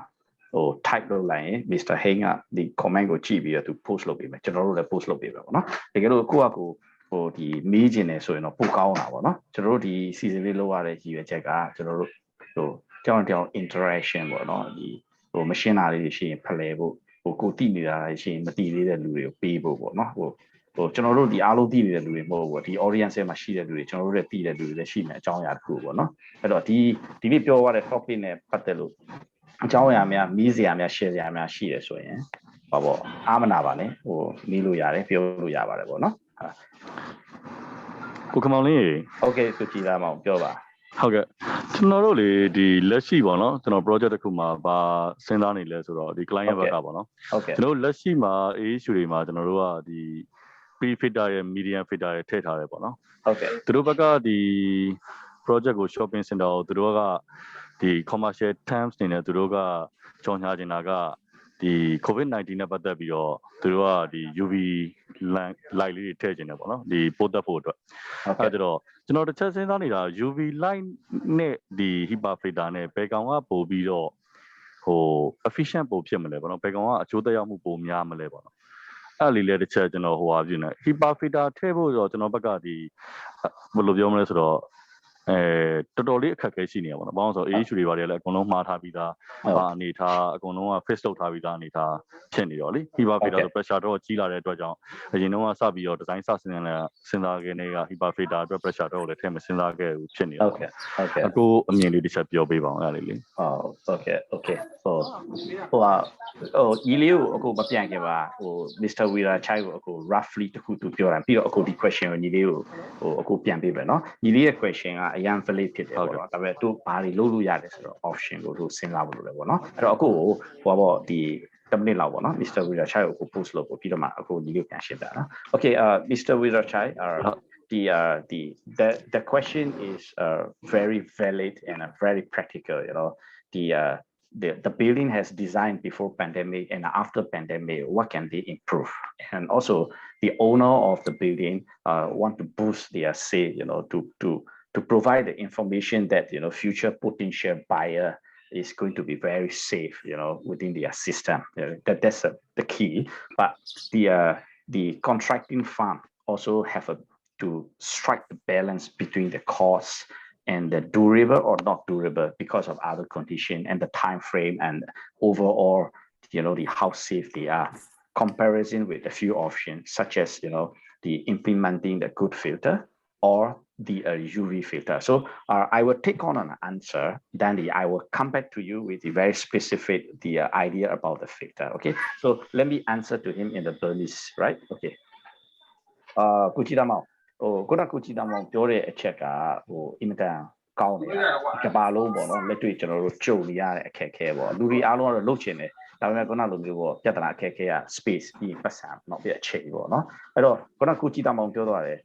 ဟို type လုပ်လိုက်ရင် Mr. Hein ကဒီ comment ကိုကြည့်ပြီးတော့သူ post လုပ်ပေးမယ်ကျွန်တော်တို့လည်း post လုပ်ပေးမယ်ပေါ့နော်တကယ်လို့ကိုယ့်အကူဟိုဒီမေးချင်တယ်ဆိုရင်တော့ပိုကောင်းတာပေါ့နော်ကျွန်တော်တို့ဒီ season လေးလုပ်ရတဲ့ရည်ရွယ်ချက်ကကျွန်တော်တို့ဟိုတောင်း interaction ပေါ့နော်ဒီဟို machine သားလေးရှိရင်ဖလှယ်ဖို့ဟိုကိုတိနေတာရှိရင်မတိသေးတဲ့လူတွေကိုပေးဖို့ပေါ့နော်ဟိုကျွန်တော်တို့ဒီအားလုံးသိနေတဲ့လူတွေမဟုတ်ဘူးဒီ audience ထဲမှာရှိတဲ့လူတွေကျွန်တော်တို့လည်းသိတဲ့လူတွေလည်းရှိမယ်အကြောင်းအရာတစ်ခုပေါ့နော်အဲ့တော့ဒီနေ့ပြောရတဲ့ topic နဲ့ပတ်သက်လို့အကြောင်းအရာများမီးစရာများ share စရာများရှိတယ်ဆိုရင်ဘာပေါ့အားမနာပါနဲ့ဟိုမီးလို့ရတယ်ပြောလို့ရပါတယ်ပေါ့နော်ကိုကမောင်လေး Okay သူကြည်လာမအောင်ပြောပါဟုတ်ကဲ့ကျွန်တော်တို့လေဒီလက်ရှိပေါ့နော်ကျွန်တော် project တစ်ခုမှာဗာစဉ်းစားနေလဲဆိုတော့ဒီ client ဘက်ကပေါ့နော်ဟုတ်ကဲ့ကျွန်တော်လက်ရှိမှာ issue တွေမှာကျွန်တော်တို့ကဒီ pre filter ရဲ့ medium filter ရဲ့ထည့်ထားတယ်ပေါ့နော်ဟုတ်ကဲ့သူတို့ဘက်ကဒီ project ကို shopping center ကိုသူတို့ကဒီ commercial terms နေနဲ့သူတို့ကကြော်ညာနေတာကဒီ COVID-19 နဲ့ပတ်သက်ပြီးတော့သူတို့ကဒီ UV light လေးတွေထည့်ခြင်းတယ်ပေါ့နော်ဒီပို့တက်ဖို့အတွက်အဲဒါတော့ကျွန်တော်တစ်ချက်စဉ်းစားနေတာ UV light နဲ့ဒီ HEPA filter နဲ့ဘယ်ကောင်ကပို့ပြီးတော့ဟို efficient ပို့ဖြစ်မလဲပေါ့နော်ဘယ်ကောင်ကအကျိုးသက်ရောက်မှုပိုများမလဲပေါ့နော်အဲ့လေးလည်းတစ်ချက်ကျွန်တော်ဟိုဟာပြနေ HEPA filter ထည့်ဖို့ဆိုတော့ကျွန်တော်ဘက်ကဒီဘယ်လိုပြောမလဲဆိုတော့တော်တော်လေးအခက်အခဲရှိနေရပါတော့။ဘာလို့ဆိုတော့ issue တွေပါတယ်လည်းအကုန်လုံးမှားထားပြီးသား။အနေထားအကုန်လုံးက fix လုပ်ထားပြီးသားအနေထားဖြစ်နေတော့လေ။ HEPA filter ဆို pressure တော့ကြီးလာတဲ့အတွက်ကြောင့်အရင်တော့စပြီးတော့ design စစဉ်းစားခဲ့တဲ့က HEPA filter အတွက် pressure တော့လည်းထည့်မစဉ်းစားခဲ့ဘူးဖြစ်နေတော့။ဟုတ်ကဲ့အခုအမြင်လေးတစ်ချက်ပြောပေးပါအောင်အဲ့လေးလေ။ဟုတ်ကဲ့ဟိုဤလေးကိုအခုမပြန်ခင်ပါဟို Mr. Weerachai ကိုအခု roughly တခုသူပြောတာပြီးတော့အခုဒီ question ကိုညီလေးကိုဟိုအခုပြန်ပေးမယ်နော်ညီလေးရဲ့ question ကအရန် valid ဖြစ်တယ်ပေါ့နော်ဒါပေမဲ့သူဘာတွေလုပ်လို့ရတယ်ဆိုတော့ option ကိုသူစဉ်းစားဖို့လိုတယ်ပေါ့နော်အဲ့တော့အခုဟိုပေါ့ဒီ10 minute လောက်ပေါ့နော် Mr. Weerachai ကို post လုပ်ဖို့ပြီးတော့မှအခုညီလေးပြန်ရှင်းပြနော် Okay Mr. Weerachai the question is very valid and very practical you know the building has designed before pandemic and after pandemic what can they improve and also the owner of the building want to boost their sale you know to provide the information that you know future potential buyer is going to be very safe you know within their system that's the key but the contracting firm also have to strike the balance between the costs and the durable or not durable because of other condition and the time frame and overall you know the how safe they are comparison with a few options such as you know the implementing the good filter or the UV filter so I will take on an answer then I will come back to you with the very specific the idea about the filter okay so let me answer to him in the Burmese right okay Kuchidamaoဟိုခုနကကြည့်တာမှပြောတဲ့အချက်ကဟိုအင်မတန်ကောင်းနေတာကဘာလုံးပေါ့နော်လက်တွေ့ကျွန်တော်တို့ကြုံနေရတဲ့အခက်အခဲပေါ့လူတွေအားလုံးကတော့လှုပ်ချင်တယ်ဒါပေမဲ့ခုနလိုမျိုးပေါ့ပြဿနာအခက်အခဲက space ပြီးပတ်စံတော့ပြအချိန်ပေါ့နော်အဲ့တော့ခုနကကြည့်တာမှပြောသွားတယ်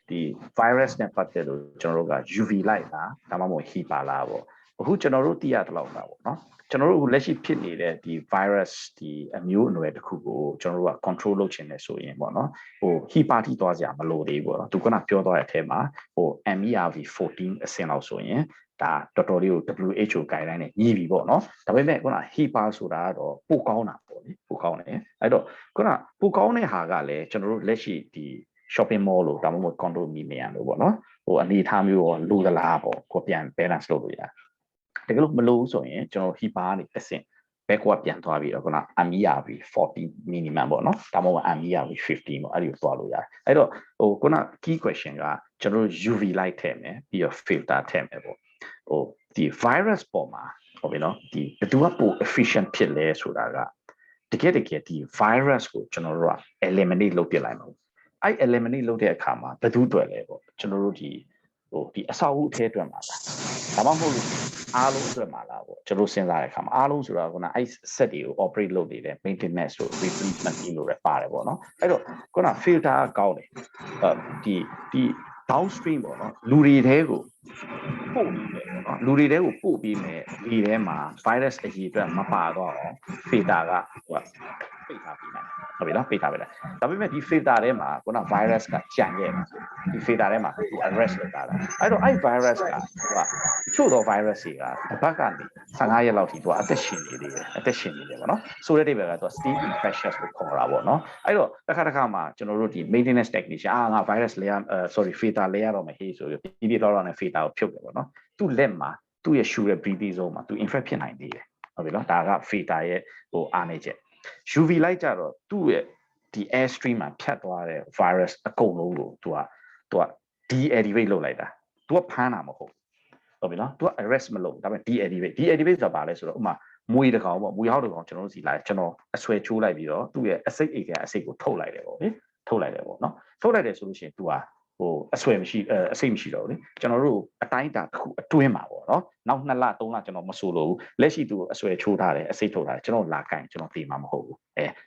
ဒီ virus နဲ့ပတ်သက်လို့ကျွန်တော်တို့က UV light လားဒါမှမဟုတ် HEPA လားပေါ့အခုကျွန်တော်တို့သိရတဲ့လောက်တာပေါ့နော်ကျွန်တော်တို့အခုလက်ရှိဖြစ်နေတဲ့ဒီ virus ဒီအမျိုးအနွယ်တစ်ခုကိုကျွန်တော်တို့က control လုပ်ချင်တယ်ဆိုရင်ပေါ့နော်ဟို HEPA ထိသွားစရာမလိုသေးဘူးပေါ့နော်သူကပြောသွားတဲ့အထဲမှာဟို MERV 14အဆင့်လောက်ဆိုရင်ဒါတော်တော်လေးကို WHO guideline နဲ့ညီပြီပေါ့နော်ဒါပေမဲ့ခုန HEPA ဆိုတာကတော့ပိုကောင်းတာပေါ့လေပိုကောင်းတယ်အဲ့တော့ခုနပိုကောင်းတဲ့ဟာကလည်းကျွန်တော်တို့လက်ရှိဒီ shopping mall လို့ဒါမှမဟုတ် condominium လို့ပေါ့နော်ဟိုအနေထားမျိုးရောလိုသလားပေါ့ကိုပြန် balance လုပ်လို့ရတယ်တကယ်လို့မလို့ဆိုရင်ကျွန်တော် HEPA ကနေတစ်ဆင့် backward ပြန်သွားပြီးတော့ခုန MERV 40 minimum ပေါ့နော်ဒါမှမဟုတ် MERV 15ပေါ့အဲ့ဒီကိုသွားလို့ရတယ်အဲ့တော့ဟိုခုန key question ကကျွန်တော်တို့ UV light ထည့်မယ်ပြီးတော့ filter ထည့်မယ်ပေါ့ဟိုဒီ virus ပေါ်မှာဟုတ်ပြီနော်ဒီဘယ်သူကပို efficient ဖြစ်လဲဆိုတာကတကယ်ဒီ virus ကိုကျွန်တော်တို့က eliminate လုပ်ပြလိုက်မှာအဲ့ eliminate လုပ်တဲ့အခါမှာဘယ်သူတွေ့လဲပေါ့ကျွန်တော်တို့ဒီအဆောက်အဦအထဲအတွက်မှာလားဒါမှမဟုတ်အားလုံးအတွက်မှာလားပေါ့ကျွန်တော်စဉ်းစားတဲ့အခါမှာအားလုံးဆိုတာကအဲ့ set တွေကို operate လုပ်နေတဲ့ maintenance တို့ replacement လို့လည်းပါတယ်ပေါ့နော်အဲ့တော့ခုန filter ကောင်းတယ်ဒီ downstream ပေါ့နော်လူတွေတဲကိုပို့ပြီးမယ်ပေါ့နော်လူတွေတဲကိုပို့ပြီးမယ်ဒီထဲမှာ virus အရေးအတွက်မပါတော့အောင် filter ကဟိုပိတ်ထားပြီးတယ်ဟုတ်ပြီနော်ပိတ်ထားပြီလားဒါပေမဲ့ဒီ filter ထဲမှာခုန virus ကကြံခဲ့တယ်ဒီ filter ထဲမှာသူ arrest လုပ်တာအဲ့တော့အဲ့ virus ကချို့တော့ virus တွေကတစ်ပတ်ကနေ15ရက်လောက်ထိသူကအသက်ရှင်နေသေးတယ်အသက်ရှင်နေတယ်ပေါ့နော်ဆိုတဲ့အိဗယ်ကသူက still infectious ကိုခေါ်တာပေါ့နော်အဲ့တော့တစ်ခါမှကျွန်တော်တို့ဒီ maintenance technician ငါ virus layer sorry filter layer တော့မဟေးဆိုပြီးဒီတော့နဲ့ filter ကိုဖြုတ်တယ်ပေါ့နော်သူ့လက်မှာသူ့ရဲ့ shoe ရဲ့ breathing zone မှာသူ infect ဖြစ်နိုင်သေးတယ်ဟုတ်ပြီနော်ဒါက filter ရဲ့ဟိုအားနေချက် UV light ကြတော့သူ့ရဲ့ဒီ air stream မှာဖြတ်သွားတဲ့ virus အကုန်လုံးကိုသူက deactivate လုပ်လိုက်တာသူကဖမ်းတာမဟုတ်ဟုတ်ပြီနော်သူက arrest မလုပ်ဒါပေမဲ့ deactivate ဆိုတာဘာလဲဆိုတော့ဥမာမွေးတစ်ကောင်ပေါ့မွေးဟောက်တစ်ကောင်ကျွန်တော်တို့စီလာကျွန်တော်အဆွဲချိုးလိုက်ပြီးတော့သူ့ရဲ့အစိတ်အိတ်ကအစိတ်ကိုထုတ်လိုက်တယ်ပေါ့ဗျထုတ်လိုက်တယ်ပေါ့နော်ထုတ်လိုက်တယ်ဆိုလို့ရှိရင်သူကဟိုအဆွဲမရှိအစိတ်မရှိတော့ဘူးလေကျွန်တော်တို့အတိုင်းတာတစ်ခုအတွင်းမှာပေါ့နော်နောက်2လ3လကျွန်တော်မဆိုလို့ဘူးလက်ရှိသူ့ကိုအဆွဲချိုးထားတယ်အစိတ်ထုတ်ထားတယ်ကျွန်တော်လာကင်ကျွန်တော်သိမှာမဟုတ်ဘူး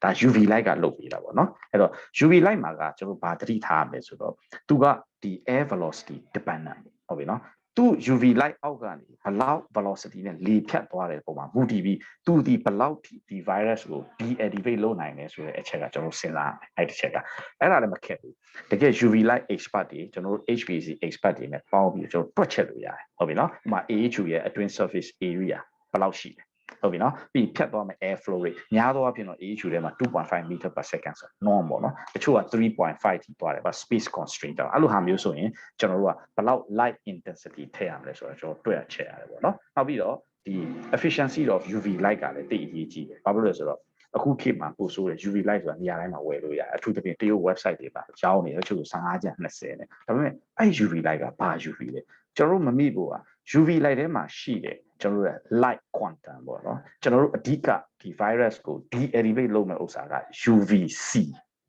ဒါ UV light ကလုပ်ပေးတာပေါ့နော်အဲ့တော့ UV light မှာကကျွန်တော်ဘာသတိထားရမလဲဆိုတော့သူကဒီ air velocity dependent ဟုတ်ပြီနော်သူ UV light အောက်ကနေဘလောက် velocity နဲ့လေဖြတ်သွားတဲ့ပုံမှာမူတည်ပြီးသူဒီဘလောက်ဒီ virus ကို deactivate လုပ်နိုင်တယ်ဆိုတဲ့အချက်ကကျွန်တော်စဉ်းစားအဲ့တစ်ချက်ကအဲ့ဒါလည်းမခက်ဘူးတကယ် UV light expert တွေကျွန်တော်တို့ HVAC expert တွေနဲ့ပေါင်းပြီးကျွန်တော်တွက်ချက်လို့ရတယ်ဟုတ်ပြီနော်ဥပမာ AHU ရဲ့အတွင်း surface area ဘလောက်ရှိလဲဟုတ်ပြီနော်ပြီးဖြတ်သွားမယ် air flow rate များသောအားဖြင့်တော့ AHU ထဲမှာ 2.5 meter per second ဆို norm ပေါ့နော်တချို့က 3.5 ထိသွားတယ်ဗျ space constraint တော့အဲ့လိုဟာမျိုးဆိုရင်ကျွန်တော်တို့ကဘလောက် light intensity ထည့်ရမလဲဆိုတော့ကျွန်တော်တွေ့ရချက်ရတယ်ပေါ့နော်နောက်ပြီးတော့ဒီ efficiency of UV light ကလည်းတိတ်အရေးကြီးတယ်ဘာဖြစ်လို့လဲဆိုတော့အခုခေတ်မှာပို့ဆိုးတဲ့ UV light ဆိုတာနေရာတိုင်းမှာဝယ်လို့ရတယ်အထူးသဖြင့်တရုတ် website တွေပါကြောင်းနေတချို့15ကျပ်20နဲ့ဒါပေမဲ့အဲ့ UV light ကဘာ UV လဲကျွန်တော်တို့မမိဘူးက UV light ထဲမှာရှိတယ်ကျွန်တော်တို့ light quantum ပေါ့နော်ကျွန်တော်တို့အဓိကဒီ virus ကို deactivate လုပ်မဲ့ဥစ္စာက UVC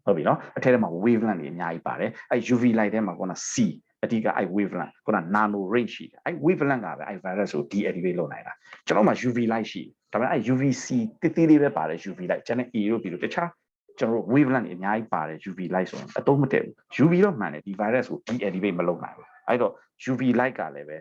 ဟုတ်ပြီနော်အထက်ထဲမှာ wavelength တွေအများကြီးပါတယ်အဲ UV light ထဲမှာကC အဓိကအဲ wavelength က nano range ရှိတယ်အဲ wavelength ကပဲအဲ virus ကို deactivate လုပ်နိုင်တာကျွန်တော်မှာ UV light ရှိတယ်ဒါပေမဲ့အဲ UVC တိတိလေးပဲပါတယ် UV light ကျန်တဲ့ A တို့ B တို့တခြားကျွန်တော်တို့ wavelength တွေအများကြီးပါတယ် UV light ဆိုရင်အသုံးမတည့်ဘူး UV တော့မှန်တယ်ဒီ virus ကို deactivate မလုပ်နိုင်ဘူးအဲ့တော့ UV light ကလည်းပဲ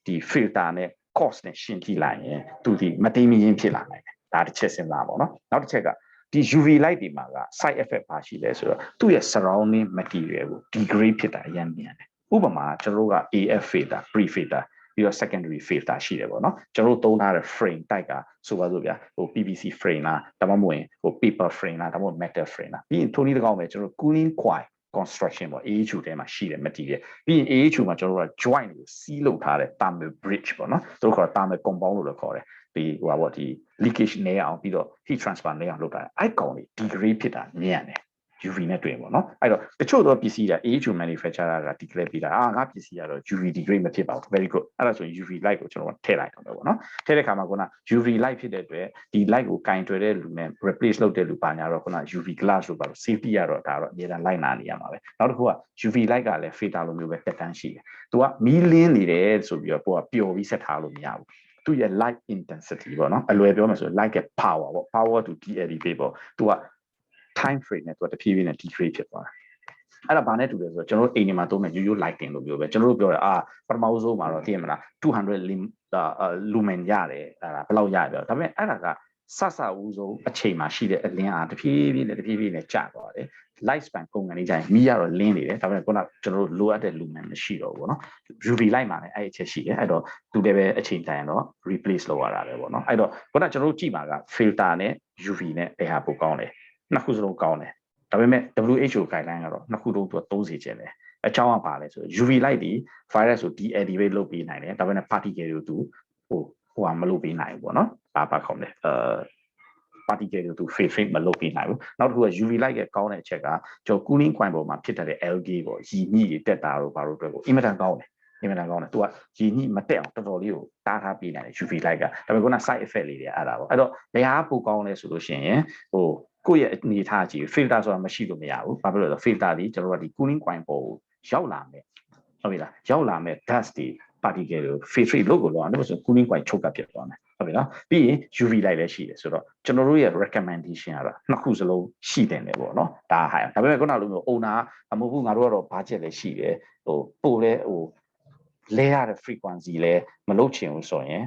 ဒီ filter နဲ့ cost နဲ့ရှင်းကြည့်လိုက်ရင်သူဒီမတိမ်မယင်းဖြစ်လာနိုင်တယ်ဒါတစ်ချက်စဉ်းစားပါတော့နောက်တစ်ချက်ကဒီ UV light ဒီမှာက side effect ဘာရှိလဲဆိုတော့သူ့ရဲ့ surrounding material ကို degrade ဖြစ်တာအရင်မြန်တယ်ဥပမာကျွန်တော်တို့က AF filter pre filter ပြီးတော့ secondary filter ရှိတယ်ပေါ့နော်ကျွန်တော်တို့သုံးထားတဲ့ frame type ကဆိုပါစို့ဗျာဟို PVC frame လားဒါမှမဟုတ်ဟို paper frame လားဒါမှမဟုတ် metal frame လားပြီးရင်ထိုနည်းတစ်ကောင်ပဲကျွန်တော်တို့ cooling coil construction ပေါ့ AHU ထဲမှာရှိတဲ့ material ပြီးရင် AHU မှာကျွန်တော်တို့က joint ကို seal လုပ်ထားတဲ့ thermal bridge ပေါ့နော်သူတို့ခေါ်တာ thermal compound လို့လည်းခေါ်တယ်ဒီဟိုပါပေါ့ဒီ leakage နည်းအောင်ပြီးတော့ heat transfer နည်းအောင်လုပ်တာအဲ့ကောင်တွေ degrade ဖြစ်တာမြန်တယ် UV နဲ့တွေ့ပေါ့နော်အဲ့တော့တချို့သောပစ္စည်းတွေ AHU manufacturer က declare ပြီးတာငါပစ္စည်းကတော့ UV degrade မဖြစ်ပါဘူး very good အဲ့ဒါဆိုရင် UV light ကိုကျွန်တော်ထည့်လိုက်တော့မယ်ပေါ့နော်ထည့်တဲ့ခါမှာက UV light ဖြစ်တဲ့အတွက်ဒီ light ကိုကင်တွယ်တဲ့လူနဲ့ replace လုပ်တဲ့လူပါညာတော့UV glass လို့ပါလို့ safety ကတော့ဒါတော့အများအားလိုက်နာနေရမှာပဲနောက်တစ်ခုက UV light ကလည်း filter လိုမျိုးပဲတက်တန်းရှိတယ်သူကမီးလင်းနေတယ်ဆိုပြီးတော့ကိုကပျော်ပြီးဆက်ထားလို့မရဘူးသူရဲ့ light intensity ပေါ့နော်အလွယ်ပြောမယ်ဆိုရင် light ရဲ့ power ပေါ့ power to deactivate ပေါ့သူကtime frame နဲ့သူကတဖြည်းဖြည်းနဲ့ degrade ဖြစ်သွားတာအဲ့ဒါဘာနဲ့တူလဲဆိုတော့ကျွန်တော်တို့အိမ်တွေမှာသုံးမဲ့ရိုးရိုး lighting လို့ပြောပဲကျွန်တော်တို့ပြောတယ်ပထမဆုံးမှာတော့သိရမလား200 lumen ရတယ်အဲ့ဒါဘယ်လောက်ရပြဒါပေမဲ့အဲ့ဒါကဆဆဦးဆုံးအချိန်မှာရှိတဲ့အလင်းအားတဖြည်းဖြည်းနဲ့ကျသွားတယ် light span ကုန်ကနေကြရင်မီးရတော့လင်းနေတယ်ဒါပေမဲ့ကျွန်တော်တို့လိုအပ်တဲ့ lumen မရှိတော့ဘူးเนาะ UV light မှာလည်းအဲ့အချက်ရှိတယ်အဲ့တော့သူလည်းပဲအချိန်တိုင်းတော့ replace လုပ်ရတာပဲပေါ့เนาะအဲ့တော့ကျွန်တော်တို့ကြည့်မှာက filter နဲ့ UV နဲ့ဘယ်ဟာပိုကောင်းလဲနှစ်ခုစလုံးကောင်းတယ်ဒါပေမဲ့ WHO guideline ကတော့နှစ်ခုလုံးသူက30ကျင်တယ်အကြောင်းကပါလဲဆိုတော့ UV light ဒီ virus ကို deactivate လုပ်ပေးနိုင်တယ်ဒါပေမဲ့ particle တွေကိုသူဟိုမလုပ်ပေးနိုင်ဘူးပေါ့နော်ဘာခေါ်လဲparticle ကိုသူ fade မလုပ်ပေးနိုင်ဘူးနောက်တစ်ခုက UV light ရဲ့ကောင်းတဲ့အချက်ကကျွန်တော် cooling coil ပေါ်မှာဖြစ်တဲ့ algae ပေါ့ရီညိတွေတက်တာတို့ဘာလို့အတွက်ကိုအင်မတန်ကောင်းတယ်အင်မတန်ကောင်းတယ်သူကရီညိမတက်အောင်တော်တော်လေးကိုတားထားပေးနိုင်တယ် UV light ကဒါပေမဲ့ side effect လေးတွေအဲ့ဒါပေါ့အဲ့တော့ဘယ်ဟာပိုကောင်းလဲဆိုလို့ရှိရင်ကိုယ့်ရဲ့အနေထားကြည့် filter ဆိုတာမရှိလို့မရဘူးဘာဖြစ်လို့လဲဆိုတော့ filter ဒီကျွန်တော်တို့ကဒီ cooling coil ပေါ်ကိုရောက်လာမယ်ဟုတ်ပြီလားရောက်လာမယ် dust တွေ particle ကို filtrate လုပ်ကိုတော့အဲ့ဒါဆို cooling coil ချုပ်ကပ်ဖြစ်သွားမယ် ဟုတ်ပြီနော်ပြီးရင် UV light လည်းရှိတယ်ဆိုတော့ကျွန်တော်တို့ရဲ့ recommendation ကတော့နှစ်ခုစလုံးရှိတယ်လေပေါ့နော်ဒါဟာဒါပေမဲ့ခုနလိုမျိုး owner အမဟုတ်ဘူးငါတို့ကတော့ budget လည်းရှိတယ်ဟိုပို့လဲဟိုလဲရတဲ့ frequency လဲမလုပ်ချင်ဘူးဆိုရင်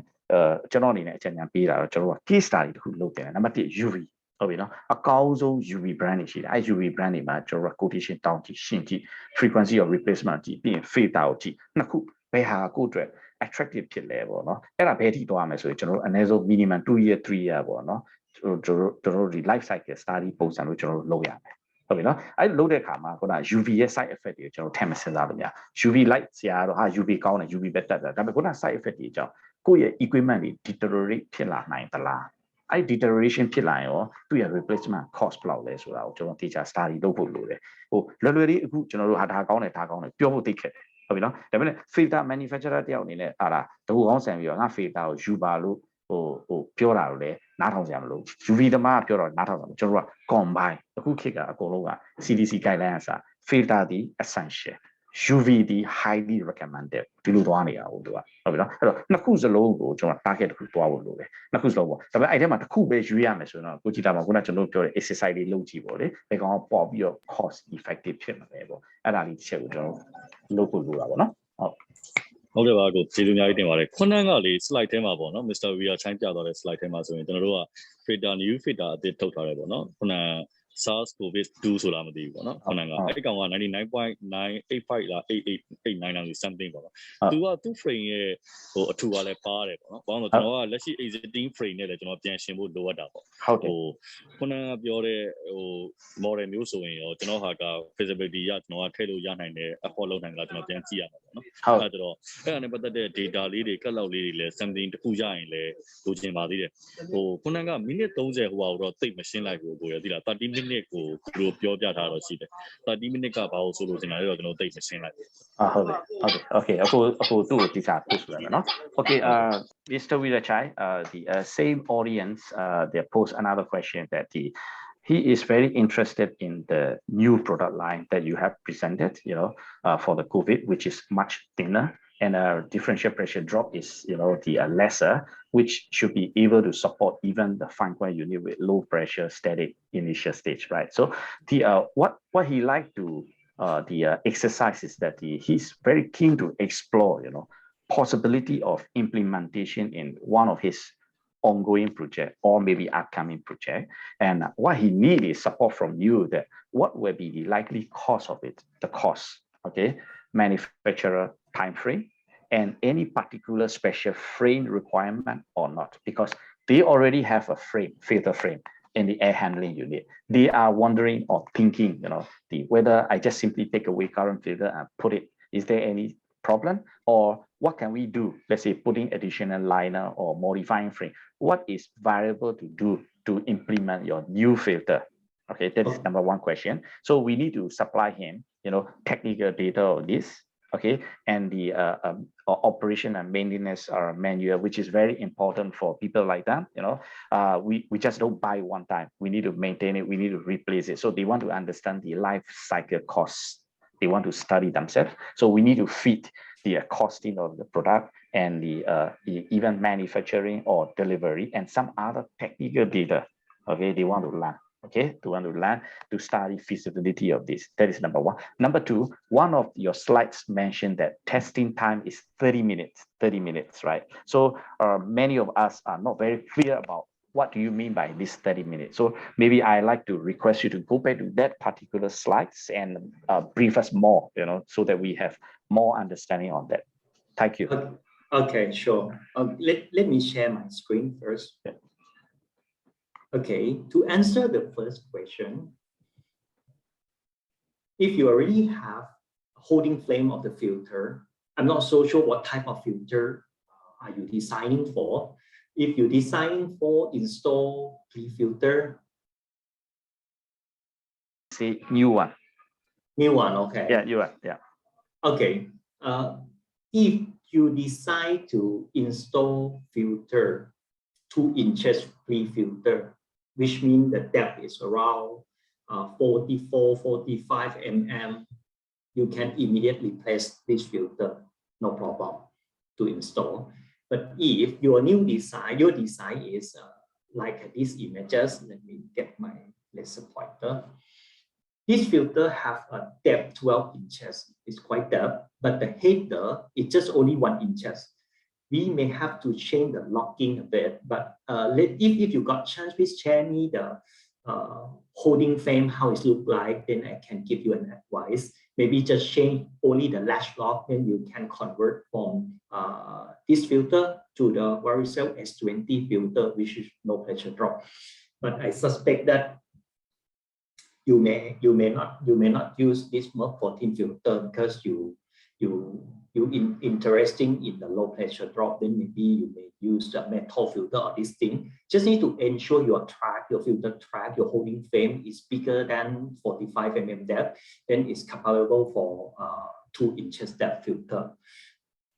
ကျွန်တော်အနေနဲ့အကြံဉာဏ်ပေးတာတော့ကျွန်တော်က case study တစ်ခုလုပ်တယ်နံပါတ်1 UV ဟုတ်ပြီနော်အကောင်းဆုံး UV brand တွေရှိတယ်အဲ UV brand တွေမှာကျွန်တော် quotation တောင်းကြည့်ရှင်းကြည့် frequency of replacement ကြည့်ပြီးရင် filter ကိုကြည့်နှစ်ခုဘယ်ဟာကိုအတွက် attractive ဖြစ်လဲပေါ့နော်အဲ့ဒါဘယ်ထိသွားမယ်ဆိုရင်ကျွန်တော်တို့အနည်းဆုံး minimum 2 year 3 year ပေါ့နော်ကျွန်တော်တို့ဒီ life cycle study ပုံစံလို့ကျွန်တော်တို့လုပ်ရမယ်ဟုတ်ပြီနော်အဲ့လုပ်တဲ့အခါမှာခုန UV ရဲ့ side effect တွေကိုကျွန်တော်ထည့်မစင်စားလို့များ UV light ဆရာကတော့ဟာ UV ကောင်းတယ် UV ပဲတက်တယ်ဒါပေမဲ့ခုန side effect တွေအကြောင်းကိုယ့်ရဲ့ equipment တွေ deteriorate ဖြစ်လာနိုင်သလားအဲ့ deterioration ဖြစ်လာရင်ရောသူ့ရဲ့ replacement cost ဘယ်လောက်လဲဆိုတာကိုကျွန်တော် teacher study လုပ်ဖို့လိုတယ်ဟိုလွယ်လွယ်လေးအခုကျွန်တော်တို့ဟာဒါကောင်းတယ်ဒါကောင်းတယ်ပြောဖို့သိခဲ့ဟုတ်ပြီနော်ဒါပေမဲ့ filter manufacturer တယောက်အနေနဲ့ဟာလားတကူကောင်းဆန်ပြီးတော့ငါ filter ကိုယူပါလို့ဟိုပြောတာလို့လည်းနားထောင်ကြမလို့ UV သမားပြောတော့နားထောင်ကြမလို့ကျွန်တော်တို့က combine အခုခေတ်ကအကုန်လုံးက CDC guideline အစား filter ဒီ essential UV ဒီ highly recommended ဒီလိုသွားနေတာဟုတ်လို့ဟုတ်ပြီနော်အဲ့တော့နှစ်ခုစလုံးကိုကျွန်တော် target တစ်ခုသွားဖို့လိုတယ်နှစ်ခုစလုံးပေါ့ဒါပေမဲ့အဲ့ထဲမှာတစ်ခုပဲရွေးရမယ်ဆိုတော့ကိုကြည့်တာမှာခုနကျွန်တော်ပြောတဲ့ exercise တွေလုပ်ကြည့်ပေါ့လေဘယ်ကောင်ပေါ်ပြီးတော့ cost effective ဖြစ်မှာလဲပေါ့အဲ့ဒါလေးတစ်ချက်ကိုကျွန်တော်လုပ်ဖို့လိုတာပေါ့နော်ဟုတ်ကဲ့ပါကိုကျေးဇူးအများကြီးတင်ပါတယ်ခုနကလေ slide ထဲမှာပေါ့နော် Mr. Weerachai ပြသွားတဲ့ slide ထဲမှာဆိုရင်ကျွန်တော်တို့က filter new filter အသစ်ထုတ်ထားတယ်ပေါ့နော်ခုနSARS COVID-2 ဆိုတာမသိဘူးပေါ့နော်ခုနကအဲ့ကောင်က 99.985 လား8889 something ပေါ့နော်သူ frame ရဲ့ဟိုအထူကလည်းပါတယ်ပေါ့နော်ဘာလို့လဲကျွန်တော်ကလက်ရှိ existing frame နဲ့လည်းကျွန်တော်ပြန်ရှင်းဖို့လိုအပ်တာပေါ့ဟုတ်တယ်ဟိုခုနကပြောတဲ့ဟို model မျိုးဆိုရင်ရောကျွန်တော်ဟာက feasibility ရကျွန်တော်ကထည့်လို့ရနိုင်တယ် afford လုပ်နိုင်ကြလားကျွန်တော်ပြန်ကြည့်ရမှာပေါ့နော်အဲ့ဒါတော့အဲ့ဒါနဲ့ပတ်သက်တဲ့ data လေးတွေ cut လောက်လေးတွေလည်း something တစ်ခုရရင်လည်းလိုချင်ပါသေးတယ်ဟိုခုနကမိနစ်30ဟိုတော့သိပ်မရှင်းလိုက်ဘူးကိုရသိလား30 minute ကိုသူတို့ပြောပြထားတော့ရှိတယ်30 minute ကဘာလို့ဆိုလို့ကျွန်တော်လည်းကျွန်တော်သိပ်မရှင်းလိုက်ဟုတ်တယ် okay အခုသူ့ကိုတိကျပို့ဆိုရမယ်နော် okay Mr. Weerachai the same audience they post another question that he is very interested in the new product line that you have presented you know for the COVID which is much thinner and differential pressure drop is the lesser which should be able to support even the fine coil unit with low pressure static initial stage right so the what he like to the exercise is that he's very keen to explore possibility of implementation in one of his ongoing project or maybe upcoming project and what he needs is support from you that what will be the likely cost of it the cost okay manufacturer time frame and any particular special frame requirement or not because they already have a frame filter frame in the air handling unit they are wondering or thinking whether I just simply take away current filter and put it is there any problem or what can we do let's say putting additional liner or modifying frame what is variable to do to implement your new filter okay that is number one question so we need to supply him technical data on this okay and the operation and maintenance manual which is very important for people like that we just don't buy one time we need to maintain it we need to replace it so they want to understand the life cycle costs they want to study themselves so we need to fit the costing of the product and the even manufacturing or delivery and some other technical data okay they want to learn okay to learn to study feasibility of this that is number one number two one of your slides mentioned that testing time is 30 minutes right so many of us are not very clear about what do you mean by this 30 minutes so maybe I like to request you to go back to that particular slides and brief us more so that we have more understanding on that thank you okay sure let me share my screen first yeah. Okay, to answer the first question, if you already have a holding flame of the filter, I'm not so sure what type of filter are you designing for. If you design for install pre-filter, say new one. New one, okay. Yeah, new one, yeah. Okay, if you decide to install filter 2 inches pre-filter, which means the depth is around 44-45 mm, you can immediately place this filter, no problem to install. But if your new design, your design is like these images, let me get my laser pointer. This filter have a depth 12 inches. It's quite depth, but the header is just only 1 inches. We may have to change the locking a bit, but if you got chance, please share me the holding frame, how it look like, then I can give you an advice. Maybe just change only the latch lock, then you can convert from this filter to the Weerachai S20 filter, which is low pressure drop. But I suspect that you may not use this Merc 14 filter because you interesting in the low pressure drop, then maybe you may use the metal filter or this thing. Just need to ensure your filter track, your holding frame is bigger than 45 mm depth, then it's comparable for 2 inches depth filter.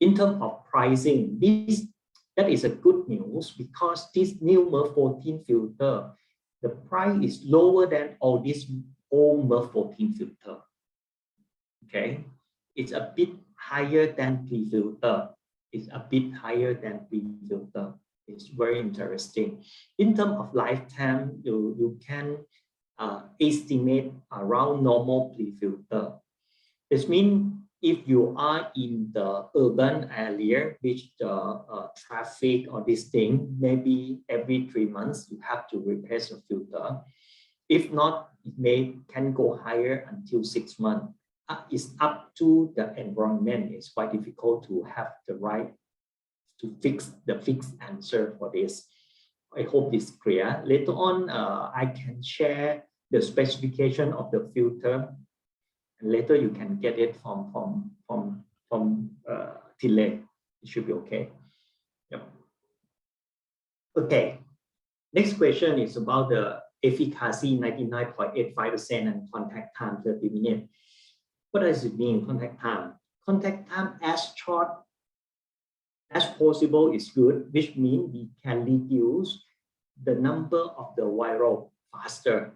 In terms of pricing, that is a good news because this new Merc 14 filter, the price is lower than all this old Merc 14 filter. Okay, it's a bit higher than pre-filter. It's a bit higher than pre-filter. It's very interesting. In terms of lifetime, you can estimate around normal pre-filter. This means if you are in the urban area, which the traffic or this thing, maybe every 3 months you have to replace the filter. If not, it can go higher until 6 months. It's up to the environment. It's quite difficult to have the right to fix the fixed answer for this. I hope this is clear. Later on, I can share the specification of the filter. And later you can get it from Tilly. It should be okay. Yep. Okay. Next question is about the efficacy 99.85% and contact time 30 minutes. What does it mean, contact time? Contact time as short as possible is good, which means we can reduce the number of the viral faster.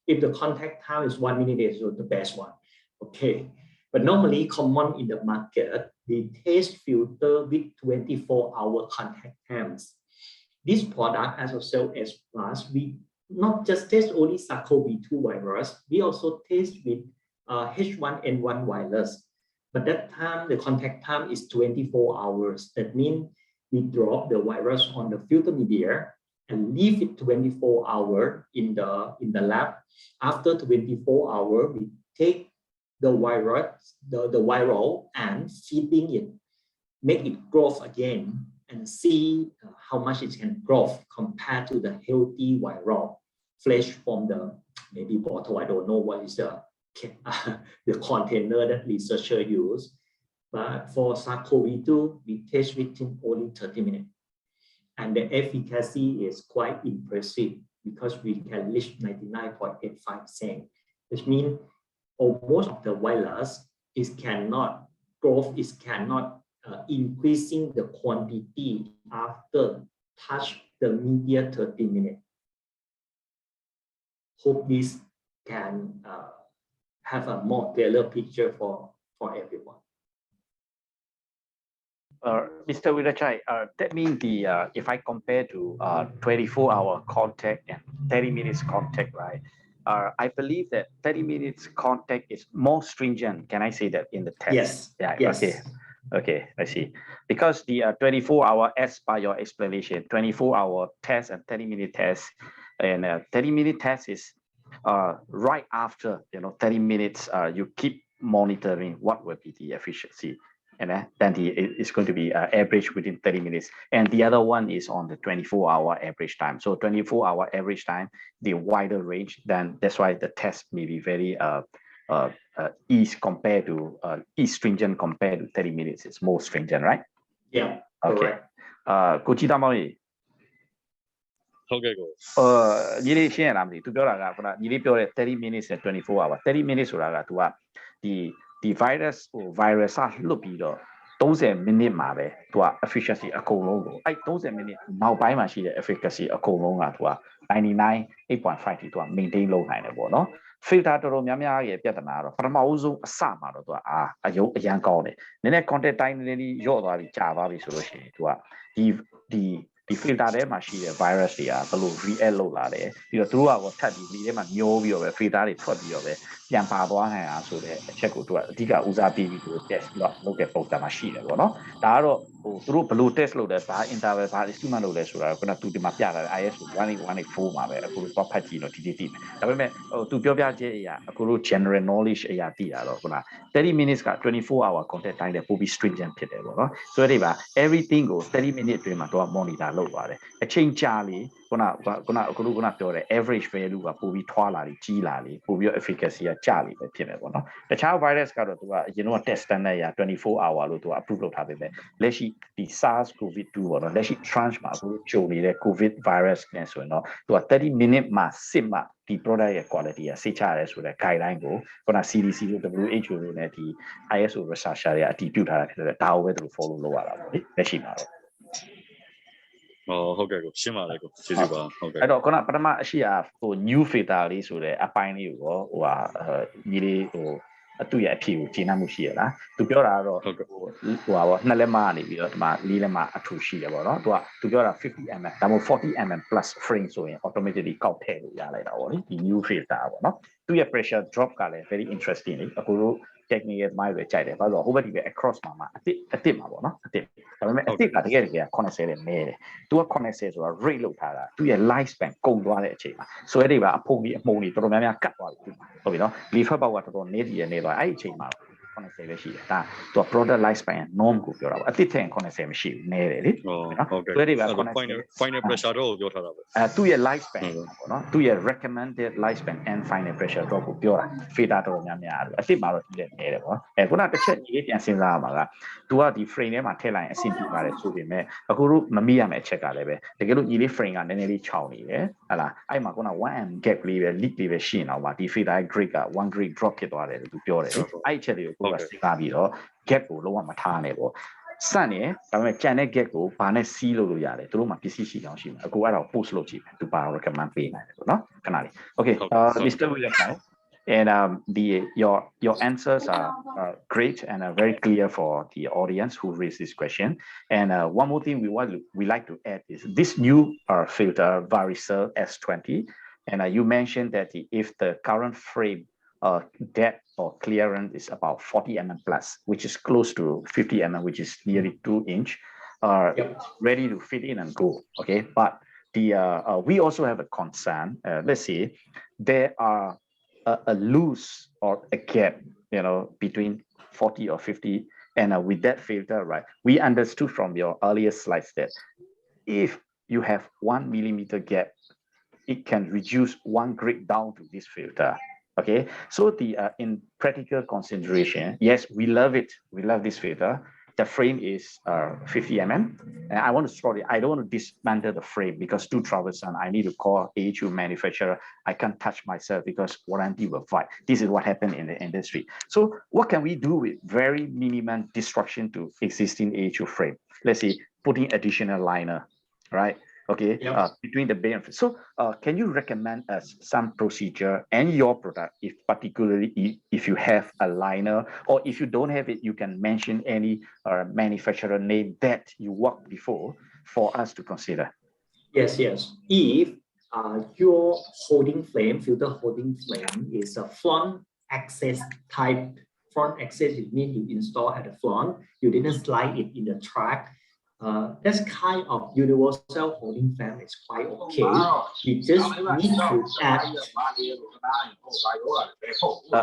If the contact time is 1 minute, it's the best one. Okay, but normally common in the market, we test filter with 24-hour contact times. This product as a cell S plus, we not just test only SARS-CoV-2 virus, we also test with H1N1 virus. But that time, the contact time is 24 hours. That means we drop the virus on the filter media and leave it 24 hours in the lab. After 24 hours, we take the virus, the viral, and feeding it, make it grow again, and see how much it can grow compared to the healthy viral fresh from the maybe bottle. I don't know what is the container that researcher use, but for SARS-CoV-2, we test within only 30 minutes. And the efficacy is quite impressive because we can reach 99.85%, which means most of the virus is cannot grow, is cannot increasing the quantity after touch the media 30 minutes. Hope this can have a more clearer picture for everyone. Mr. Weerachai, that means if I compare to 24-hour contact and 30 minutes contact, right? I believe that 30 minutes contact is more stringent. Can I say that in the test? Yes. Yeah. Yes. Okay. Okay. I see. Because the 24-hour, as by your explanation, 24-hour test and 30-minute test, and 30-minute test is right after 30 minutes. You keep monitoring what will be the efficiency. And then it's going to be average within 30 minutes. And the other one is on the 24-hour average time. So 24-hour average time, the wider range, then that's why the test may be very stringent compared to 30 minutes. It's more stringent, right? Yeah. Okay. Kuchidamoi. ဟုတ်ကဲ့ကို ညီလေးရှင်းရလားမသိသူပြောတာကခုနညီလေးပြောတဲ့ 30 minutes နဲ့ 24 hour 30 minutes ဆိုတာက तू ကဒီ virus ဟို virus လွတ်ပြီးတော့30 minute မှာပဲ तू က efficiency အကုန်လုံးကိုအဲ့30 minute နောက်ပိုင်းမှာရှိတဲ့ efficacy အကုန်လုံးက तू က 99.8.5 ထိ तू က maintain လုပ်နိုင်တယ်ပေါ့နော် filter တော်တော်များများရဲ့ပြဿနာတော့ပထမဦးဆုံးအစမှာတော့သူကအယုံအရန်ကောင်းတယ်နည်းနည်း contact time နည်းနည်းရော့သွားပြီကြာသွားပြီဆိုလို့ရှိရင်သူကဒီ filter ထဲမှာရှိတဲ့ virus တွေကဘယ်လို react လုပ်လာတယ်ပြီးတော့သူတို့ကထပ်ပြီးဒီထဲမှာမျောပြီးတော့ပဲ filter တွေထွက်ပြီးတော့ပဲပြန်ပါသွားနိုင်အောင်ဆိုတဲ့အချက်ကိုသူကအဓိကဦးစားပေးပြီးသူတို့ test လုပ်တဲ့ပုံစံမှာရှိတယ်ပေါ့နော်ဒါကတော့သူတို့ဘယ်လို test လုပ်တယ်ဘာ interval ဘာ instrument လုပ်လဲဆိုတာကခုနသူဒီမှာပြတာ ISO 18184မှာပဲအခုတော့ဖတ်ကြည့်တော့ဒီသိမယ်ဒါပေမဲ့သူပြောပြချက်အရာအခုတို့ general knowledge အရာသိတာတော့ခုန30 minutes က24 hour contact time နဲ့ပို့ပြီး stringent ဖြစ်တယ်ပေါ့နော်ဆိုတော့ဒီပါ everything ကို30 minutes အတွင်းမှာတော့ monitor လုပ်ပါတယ်အချိန်ကြာလေခုနပြောတဲ့ average value ကပို့ပြီးထွားလာလေကြီးလာလေပို့ပြီး efficacy ကကျလေပဲဖြစ်မယ်ပေါ့နော်တခြား virus ကတော့သူကအရင်တော့ test standard ရ24 hour လို့သူက approve လုပ်ထားပေမဲ့လက်ရှိဒီ SARS COVID-2 ပေါ့နော်လက်ရှိ tranche မှာအခုကြုံနေတဲ့ COVID virus နဲ့ဆိုရင်တော့သူက30 minute မှာစစ်မှဒီ product ရဲ့ quality ကစိတ်ချရတယ်ဆိုတဲ့ guideline ကိုခုန CDC တို့ WHO တို့နဲ့ဒီ ISO researcher တွေကအတည်ပြုထားတာဖြစ်တဲ့ဒါကိုပဲသူတို့ follow လုပ်ရတာပေါ့လေလက်ရှိမှာတော့ဟုတ်ကဲ့ကိုရှင်းပါလေကိုကျေးဇူးပါဟုတ်ကဲ့အဲ့တော့ခုနပထမအရှိnew filter လေးဆိုတဲ့အပိုင်းလေးကိုညီလေးသူ့ရဲ့အဖြေကိုကျေနပ်မှုရှိရလားသူပြောတာကတော့နှစ်လက်မကနေပြီးတော့ဒီမှာလေးလက်မအထူရှိတယ်ပေါ့နော်သူပြောတာ 50mm ဒါမှမဟုတ် 40mm plus frame ဆိုရင် automatically ကောက်ထည့်လို့ရလိုက်တာပေါ့လေဒီ new filter ပေါ့နော်သူ့ရဲ့ pressure drop ကလည်း very interesting လေအခုတို့ technical မိုင်းပဲကြိုက်တယ်ဘာလို့ဟိုဘက်ဒီပဲ across မှာအစ်မှာပေါ့နော်အစ်ဒါပေမဲ့အစ်ကတကယ်80နဲ့နဲတယ်သူက80ဆိုတာ rate လောက်ထားတာသူ့ရဲ့ life span ကုန်သွားတဲ့အချိန်မှာဆွဲတွေပါအဖုံကြီးအမှုံကြီးတော်တော်များများကတ်သွားပြီဟုတ်ပြီနော် leaf power ကတော်တော်နေတည်နေသွားအဲ့ဒီအချိန်မှာ80ပဲရှိတယ်ဒါသူက product life span norm ကိုပြောတာပေါ့အစ်ထက်80မရှိဘူးနဲတယ်လေဟုတ်ကဲ့ ဆွဲတွေပါfinal pressure တော့ပြောထားတာပေါ့သူ့ရဲ့ life span ပေါ့နော်သူ့ရဲ့ recommended life span and final pressure drop ကိုပြောတာ filter တော်တော်များများအစ်မှာတော့ဒီလက်နဲတယ်ပေါ့ခုနတစ်ချက်ကြီးပြန်စဉ်းစားရမှာကသူကဒီ frame ထဲမှာထည့်လိုက်ရင်အဆင်ပြေပါတယ်ဆိုပေမဲ့အခုတို့မမိရမယ့်အချက်ကလည်းပဲတကယ်လို့ညီလေး frame ကနည်းနည်းလေးခြောင်နေတယ်ဟလာအဲ့မှာခုန 1m gap လေးပဲ leak လေးပဲရှိနေတော့ပါဒီ filter grade က1 grade drop ဖြစ်သွားတယ်လို့သူပြောတယ်အဲ့အချက်တွေကိုကိုယ်ကစဉ်းစားပြီးတော့ gap ကိုလုံးဝမထားနဲ့ပေါ့စံနေဒါပေမဲ့ကြံတဲ့ gap ကိုဘာနဲ့စီးလို့ရတယ်သူတို့မှာပစ္စည်းရှိအောင်ရှိမှာအခုအဲ့ဒါကို post လုပ်ကြည့်မယ်သူပါ recommend ပေးနိုင်တယ်ပေါ့နော်ခဏလေး okay Mr. Weerachai and your answers are great and very clear for the audience who raised this question and one more thing we like to add is this new filter Varicel S20 and you mentioned that if the current frame depth or clearance is about 40mm plus, which is close to 50mm, which is nearly 2 inch, ready to fit in and go. Okay, but we also have a concern. Let's say there are a loose or a gap, between 40 or 50, and with that filter, right? We understood from your earlier slides that if you have 1 millimeter gap, it can reduce 1 grade down to this filter. Okay, so in practical consideration, yes, we love it. We love this filter. The frame is 50mm. And I want to sorry, I don't want to dismantle the frame because too troublesome. I need to call AHU manufacturer. I can't touch myself because warranty will fight. This is what happened in the industry. So what can we do with very minimum destruction to existing AHU frame? Let's say putting additional liner, right? Okay, between the benefits. So can you recommend us some procedure and your product, if particularly if you have a liner, or if you don't have it, you can mention any manufacturer name that you worked before for us to consider. Yes. If your holding flame, filter holding flame is a front access type, front access, it means you install at the front, you didn't slide it in the track. This kind of universal holding fan is quite okay. We just need to add.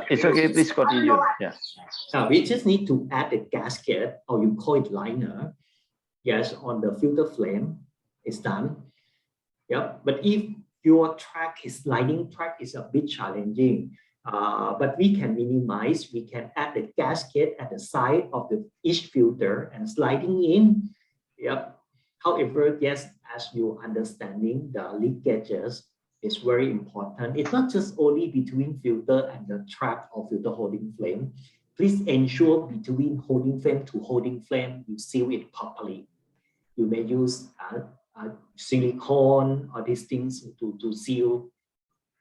It's okay, please continue. Yeah. We just need to add a gasket, or you call it liner. Yes, on the filter flame, it's done. Yeah, but if your sliding track is a bit challenging, but we can minimize. We can add a gasket at the side of each filter and sliding in. Yep. However, yes, as you understanding, the leakages is very important. It's not just only between filter and the track of filter holding flame. Please ensure between holding flame to holding flame, you seal it properly. You may use silicone or these things to seal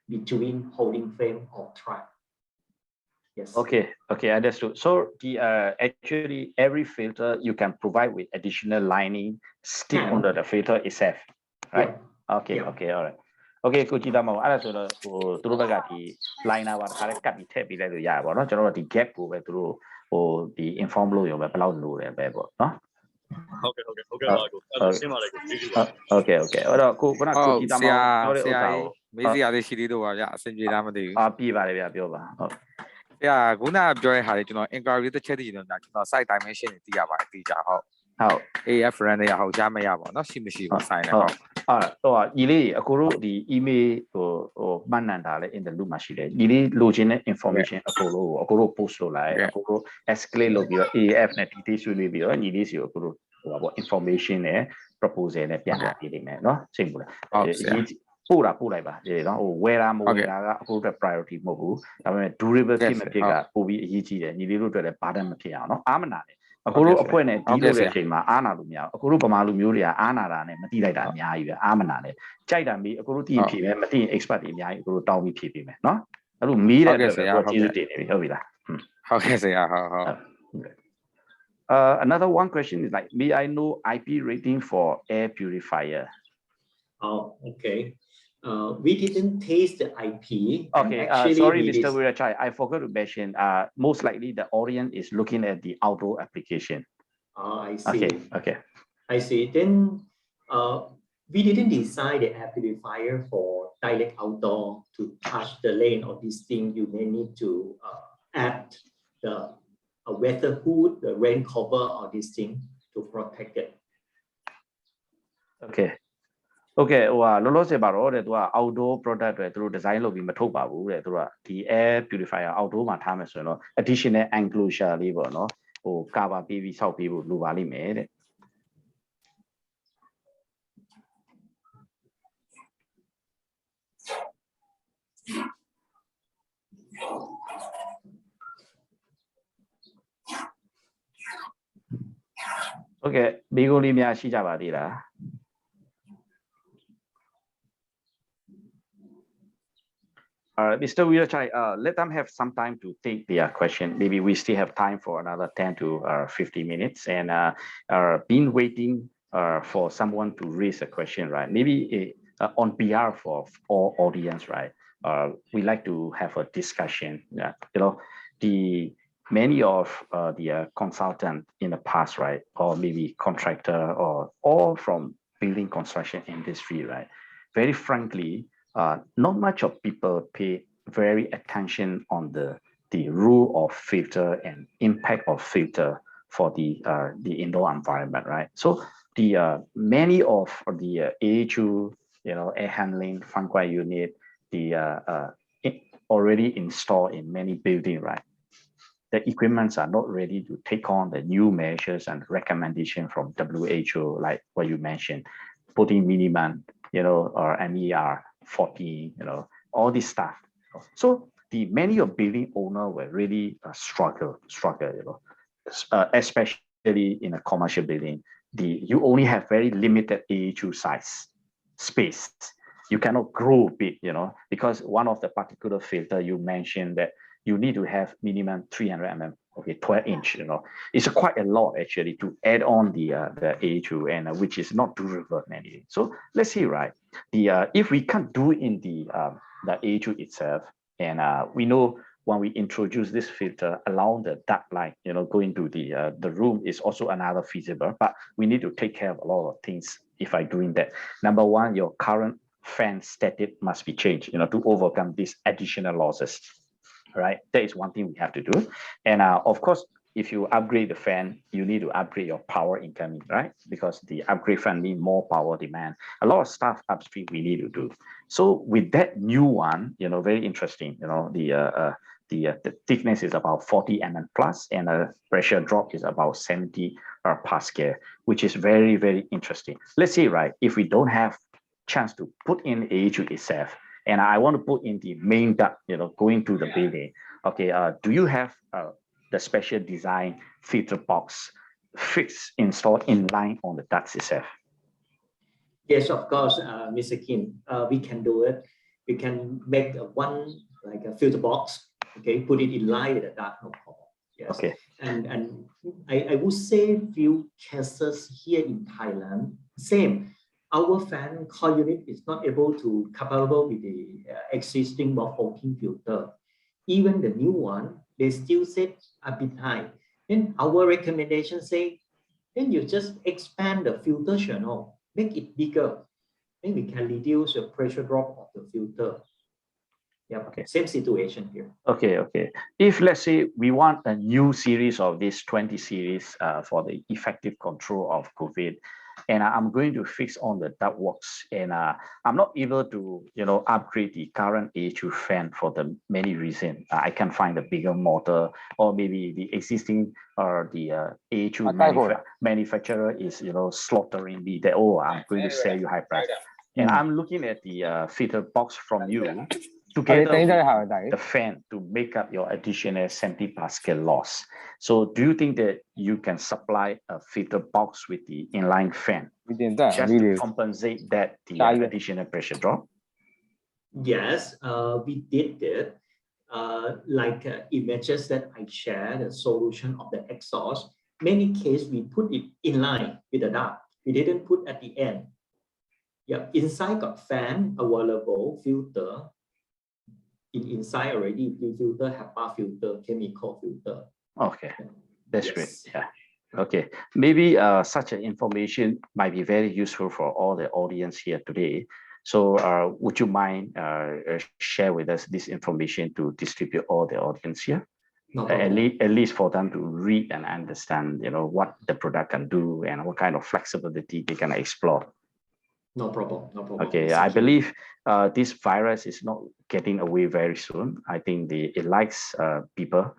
between holding frame or trap. Yes. Okay, understood. So the actually every filter you can provide with additional lining stick under the filter itself, right? Okay, all right. Okay, ကိုကြည့်သားမအောင်အဲ့ဒါဆိုတော့ဟိုသူတို့ဘက်ကဒီ liner ပါတစ်ခါလေးကတ်ပြီးထည့်ပေးလိုက်လို့ရပါတော့ကျွန်တော်တို့ဒီ gap ကိုပဲသူတို့ဟိုဒီ inform လို့ရောပဲဘယ်လောက်လိုတယ်ပဲပေါ့နော် ဟုတ်ကဲ့ပါကိုအဲ့ဒါရှင်းပါလိုက်ကိုကျေးဇူးပါဟုတ်ကဲ့အဲ့တော့ကိုခုနကကိုကြည့်သားမအောင်ပြောတဲ့ဥစ္စာကိုမေးစရာလေးရှိသေးတော့ပါဗျအဆင်ပြေလားမသိဘူး ပြပါတယ်ဗျပြောပါဟုတ် ခုနပြောတဲ့ဟာတွေကျွန်တော် inquiry တစ်ချက်တည်းကျွန်တော် site dimension တွေသိရပါတယ်သိကြဟုတ် AF run တွေကဟောကြားမရပါတော့ရှိမရှိဘူး sign တယ်ဟုတ်တော့ညီလေးအခုတို့ဒီ email ဟိုမှတ်နံတာလဲ in the loop မှာရှိတယ်ညီလေးလိုချင်တဲ့ information အခုတို့ post လုပ်လိုက်အခုတို့ escalate လုပ်ပြီးတော့ AAF နဲ့ detail ဆွေးနွေးပြီးတော့ညီလေးစီကိုအခုတို့ဟိုပါပေါ့ information နဲ့ proposal နဲ့ပြန်လာပေးနေမယ်เนาะစိတ်ဘူးလားပို့လိုက်ပါဒီနော်ဟို wear မ wear ကအခုအတွက် priority မဟုတ်ဘူးဒါပေမဲ့ durable ဖြစ်မဖြစ်ကပို့ပြီးအရေးကြီးတယ်ညီလေးတို့အတွက်လည်း burden မဖြစ်အောင်နော်အားမနာနဲ့အခုတို့အဖွဲ့နဲ့ဒီလိုတဲ့အချိန်မှာအားနာလို့မရဘူးအခုတို့ဗမာလူမျိုးတွေကအားနာတာနဲ့မတိလိုက်တာအများကြီးပဲအားမနာနဲ့ကြိုက်တာမေးအခုတို့တည်ဖြေပဲမတိရင် expert တွေအများကြီးအခုတို့တောင်းပြီးဖြေပေးမယ်နော်အဲ့လိုမေးတဲ့အတွက်ကိုကျေးဇူးတင်နေပြီဟုတ်ပြီလားဟုတ်ကဲ့ဆရာဟုတ် another one question is like may I know IP rating for air purifier okay we didn't taste the IP. Okay, sorry, Mr. Weerachai, I forgot to mention. Most likely the audience is looking at the outdoor application. I see. Okay. I see. Then we didn't design the air purifier for direct outdoor to touch the lane of this thing. You may need to add the weather hood, the rain cover, or this thing to protect it. Okay. Okay ဟိုလောလောဆယ်ပါတော့တဲ့သူက outdoor product တွေသူတို့ design လုပ်ပြီးမထုတ်ပါဘူးတဲ့သူကဒီ air purifier outdoor မှာထားမယ်ဆိုရင်တော့ additional enclosure လေးပေါ့နော်ဟို cover ပေးပြီးဆောက်ပေးဖို့လိုပါလိမ့်မယ်တဲ့ Okay ဒီကိုလေးများရှိကြပါသေးလား Mr. Weerachai, let them have some time to take their question. Maybe we still have time for another 10 to 50 minutes and been waiting for someone to raise a question, right? Maybe on behalf of all audience, right? We like to have a discussion. Yeah, you know, many of the consultant in the past, right? Or maybe contractor or all from building construction industry, right? Very frankly, not much of people pay very attention on the rule of filter and impact of filter for the indoor environment, right? So the many of the AHU, you know, air handling fungi unit, the already installed in many buildings, right? The equipments are not ready to take on the new measures and recommendation from WHO, like what you mentioned, putting minimum, you know, or MER 40, you know, all this stuff. So the many of building owner were really struggle, you know, especially in a commercial building. You only have very limited AHU size space. You cannot grow big, you know, because one of the particular filter you mentioned that you need to have minimum 300 mm, okay, 12 inch, you know, it's quite a lot actually to add on the AHU and which is not durable anyway. So let's see, right? If we can't do in the AHU itself, and we know when we introduce this filter along the duct line, you know, going to the room is also another feasible, but we need to take care of a lot of things if I doing that. Number one, your current fan static must be changed, you know, to overcome these additional losses. Right, that is one thing we have to do, and of course, if you upgrade the fan, you need to upgrade your power incoming, right? Because the upgrade fan need more power demand. A lot of stuff upstream we need to do. So with that new one, you know, very interesting. You know, the thickness is about 40 mm plus, and the pressure drop is about 70 pascal, which is very, very interesting. Let's see, right? If we don't have chance to put in AHU itself. And I want to put in the main duct, you know, going to the building. Okay, do you have the special design filter box fixed installed in line on the ducts itself? Yes, of course, Mr. Khin, we can do it. we can make one like a filter box, okay, put it in line with the dark alcohol. Yes. Okay. And I would say few cases here in Thailand, same. Our fan coil unit is not able to compatible with the existing morphine filter. Even the new one, they still set a bit high. Then our recommendation say, then you just expand the filter channel, make it bigger. Then we can reduce the pressure drop of the filter. Yeah, okay. Same situation here. Okay, okay. If let's say we want a new series of this 20 series for the effective control of COVID, and I'm going to fix on the ductworks, and I'm not able to, upgrade the current A2 fan for the many reasons. I can find a bigger motor, or maybe the existing or the A2 manufacturer is, slaughtering me that, oh, I'm going to sell you high price. And I'm looking at the filter box from you together with the fan to make up your additional centipascal loss. So do you think that you can supply a filter box with the inline fan just to compensate that the additional pressure drop? Yes, we did it. Like images that I shared, the solution of the exhaust, many cases we put it in line with the duct. We didn't put at the end. Yeah, inside got fan available, filter. Inside already, we filter, HEPA filter, chemical filter. Okay, that's Yes. great. Yeah. Okay, maybe such an information might be very useful for all the audience here today. So would you mind share with us this information to distribute all the audience here? No at problem. least for them to read and understand, what the product can do and what kind of flexibility they can explore. No problem. No problem. Okay, I believe this virus is not getting away very soon. I think it likes people.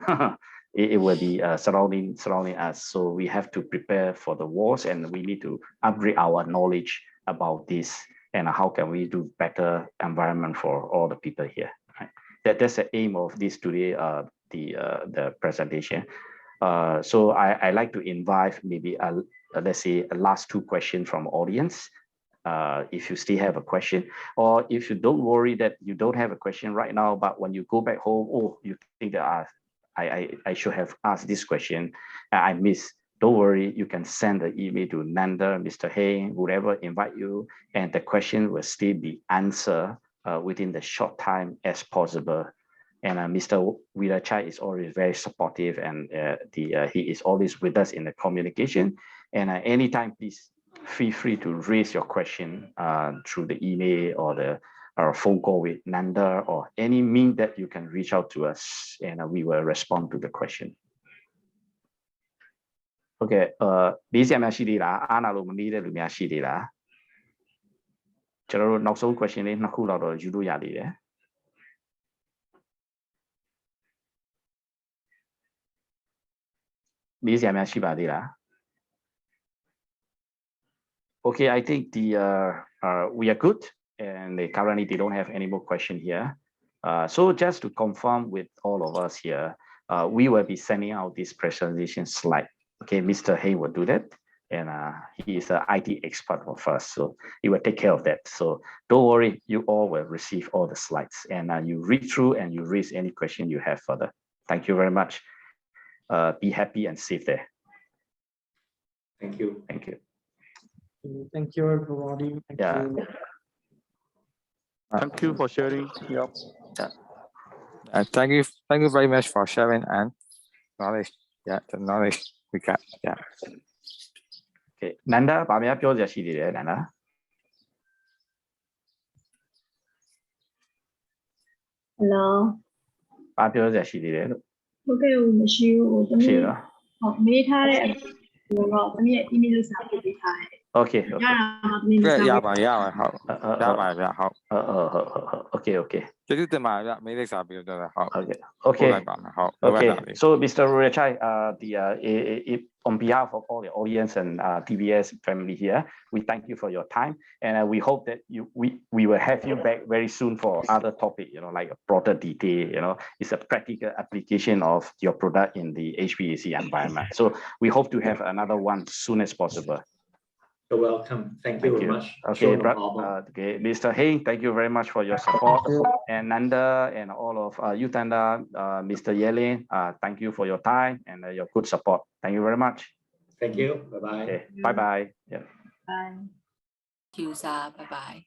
It will be surrounding us. So we have to prepare for the wars, and we need to upgrade our knowledge about this and how can we do better environment for all the people here. Right? That's the aim of this today, the presentation. So I like to invite maybe let's say a last two questions from audience. If you still have a question, or if you don't worry that you don't have a question right now, but when you go back home, oh, you think that I should have asked this question, I missed. Don't worry, you can send the email to Nanda, Mr. Hay, whoever invite you, and the question will still be answered within the short time as possible. And Mr. Weerachai is always very supportive, and he is always with us in the communication. And anytime, please feel free to raise your question through the email or phone call with Nanda, or any means that you can reach out to us, and we will respond to the question. Okay, မေးစရာများရှိသေးလားအားနာလို့မမေးတဲ့လူများရှိသေးလားကျွန်တော်တို့နောက်ဆုံး question လေးနှစ်ခုလောက်တော့ယူလို့ရသေးတယ်မေးစရာများရှိပါသေးလား Okay, I think we are good, and currently they don't have any more question here. So just to confirm with all of us here, we will be sending out this presentation slide. Okay, Mr. Hay will do that, and he is an IT expert of us, so he will take care of that. So don't worry, you all will receive all the slides, and you read through and you raise any question you have further. Thank you very much. Be happy and safe there. Thank you. Thank you. Thank you, everybody. Thank you. Thank you for sharing. Yep. Thank you very much for sharing and knowledge. Yeah, the knowledge we got. Yeah. Okay, Nanda, ဗာများပြောစရာရှိသေးတယ် Nanda. Hello. ဗာပြောစရာရှိသေးတယ်လို့ ဟုတ်ကဲ့မရှိဘူးတမီး ရှိလား ဟုတ်မေးထားတဲ့တော့တမီးရဲ့ email စာပို့ပေးထားတယ် Okay, ရ okay. တာမှတမီး ကဲ စာ ရ ပို့ ပါရပါဟုတ်ရပါဗျဟုတ် Okay, okay. ကျေးဇူးတင်ပါဗျမေးလိုက်စာပြီးတော့ဟုတ် Okay, ပို့ okay. လိုက်ပါမယ်ဟုတ် Okay, so Mr. Weerachai, on behalf of all the audience and TBS family here, we thank you for your time, and we hope that we will have you back very soon for other topic, like a broader detail, it's a practical application of your product in the HVAC environment. So we hope to have another one soon as possible. You're welcome. Thank you very much. Okay, Sure, no problem. okay, Mr. Hey, thank you very much for your support. And Nanda and all of Utanda, Mr. Yelin, thank you for your time and your good support. Thank you very much. Thank you. Bye-bye. Okay, bye-bye. Yeah. Bye. Thank you, sir. Bye-bye.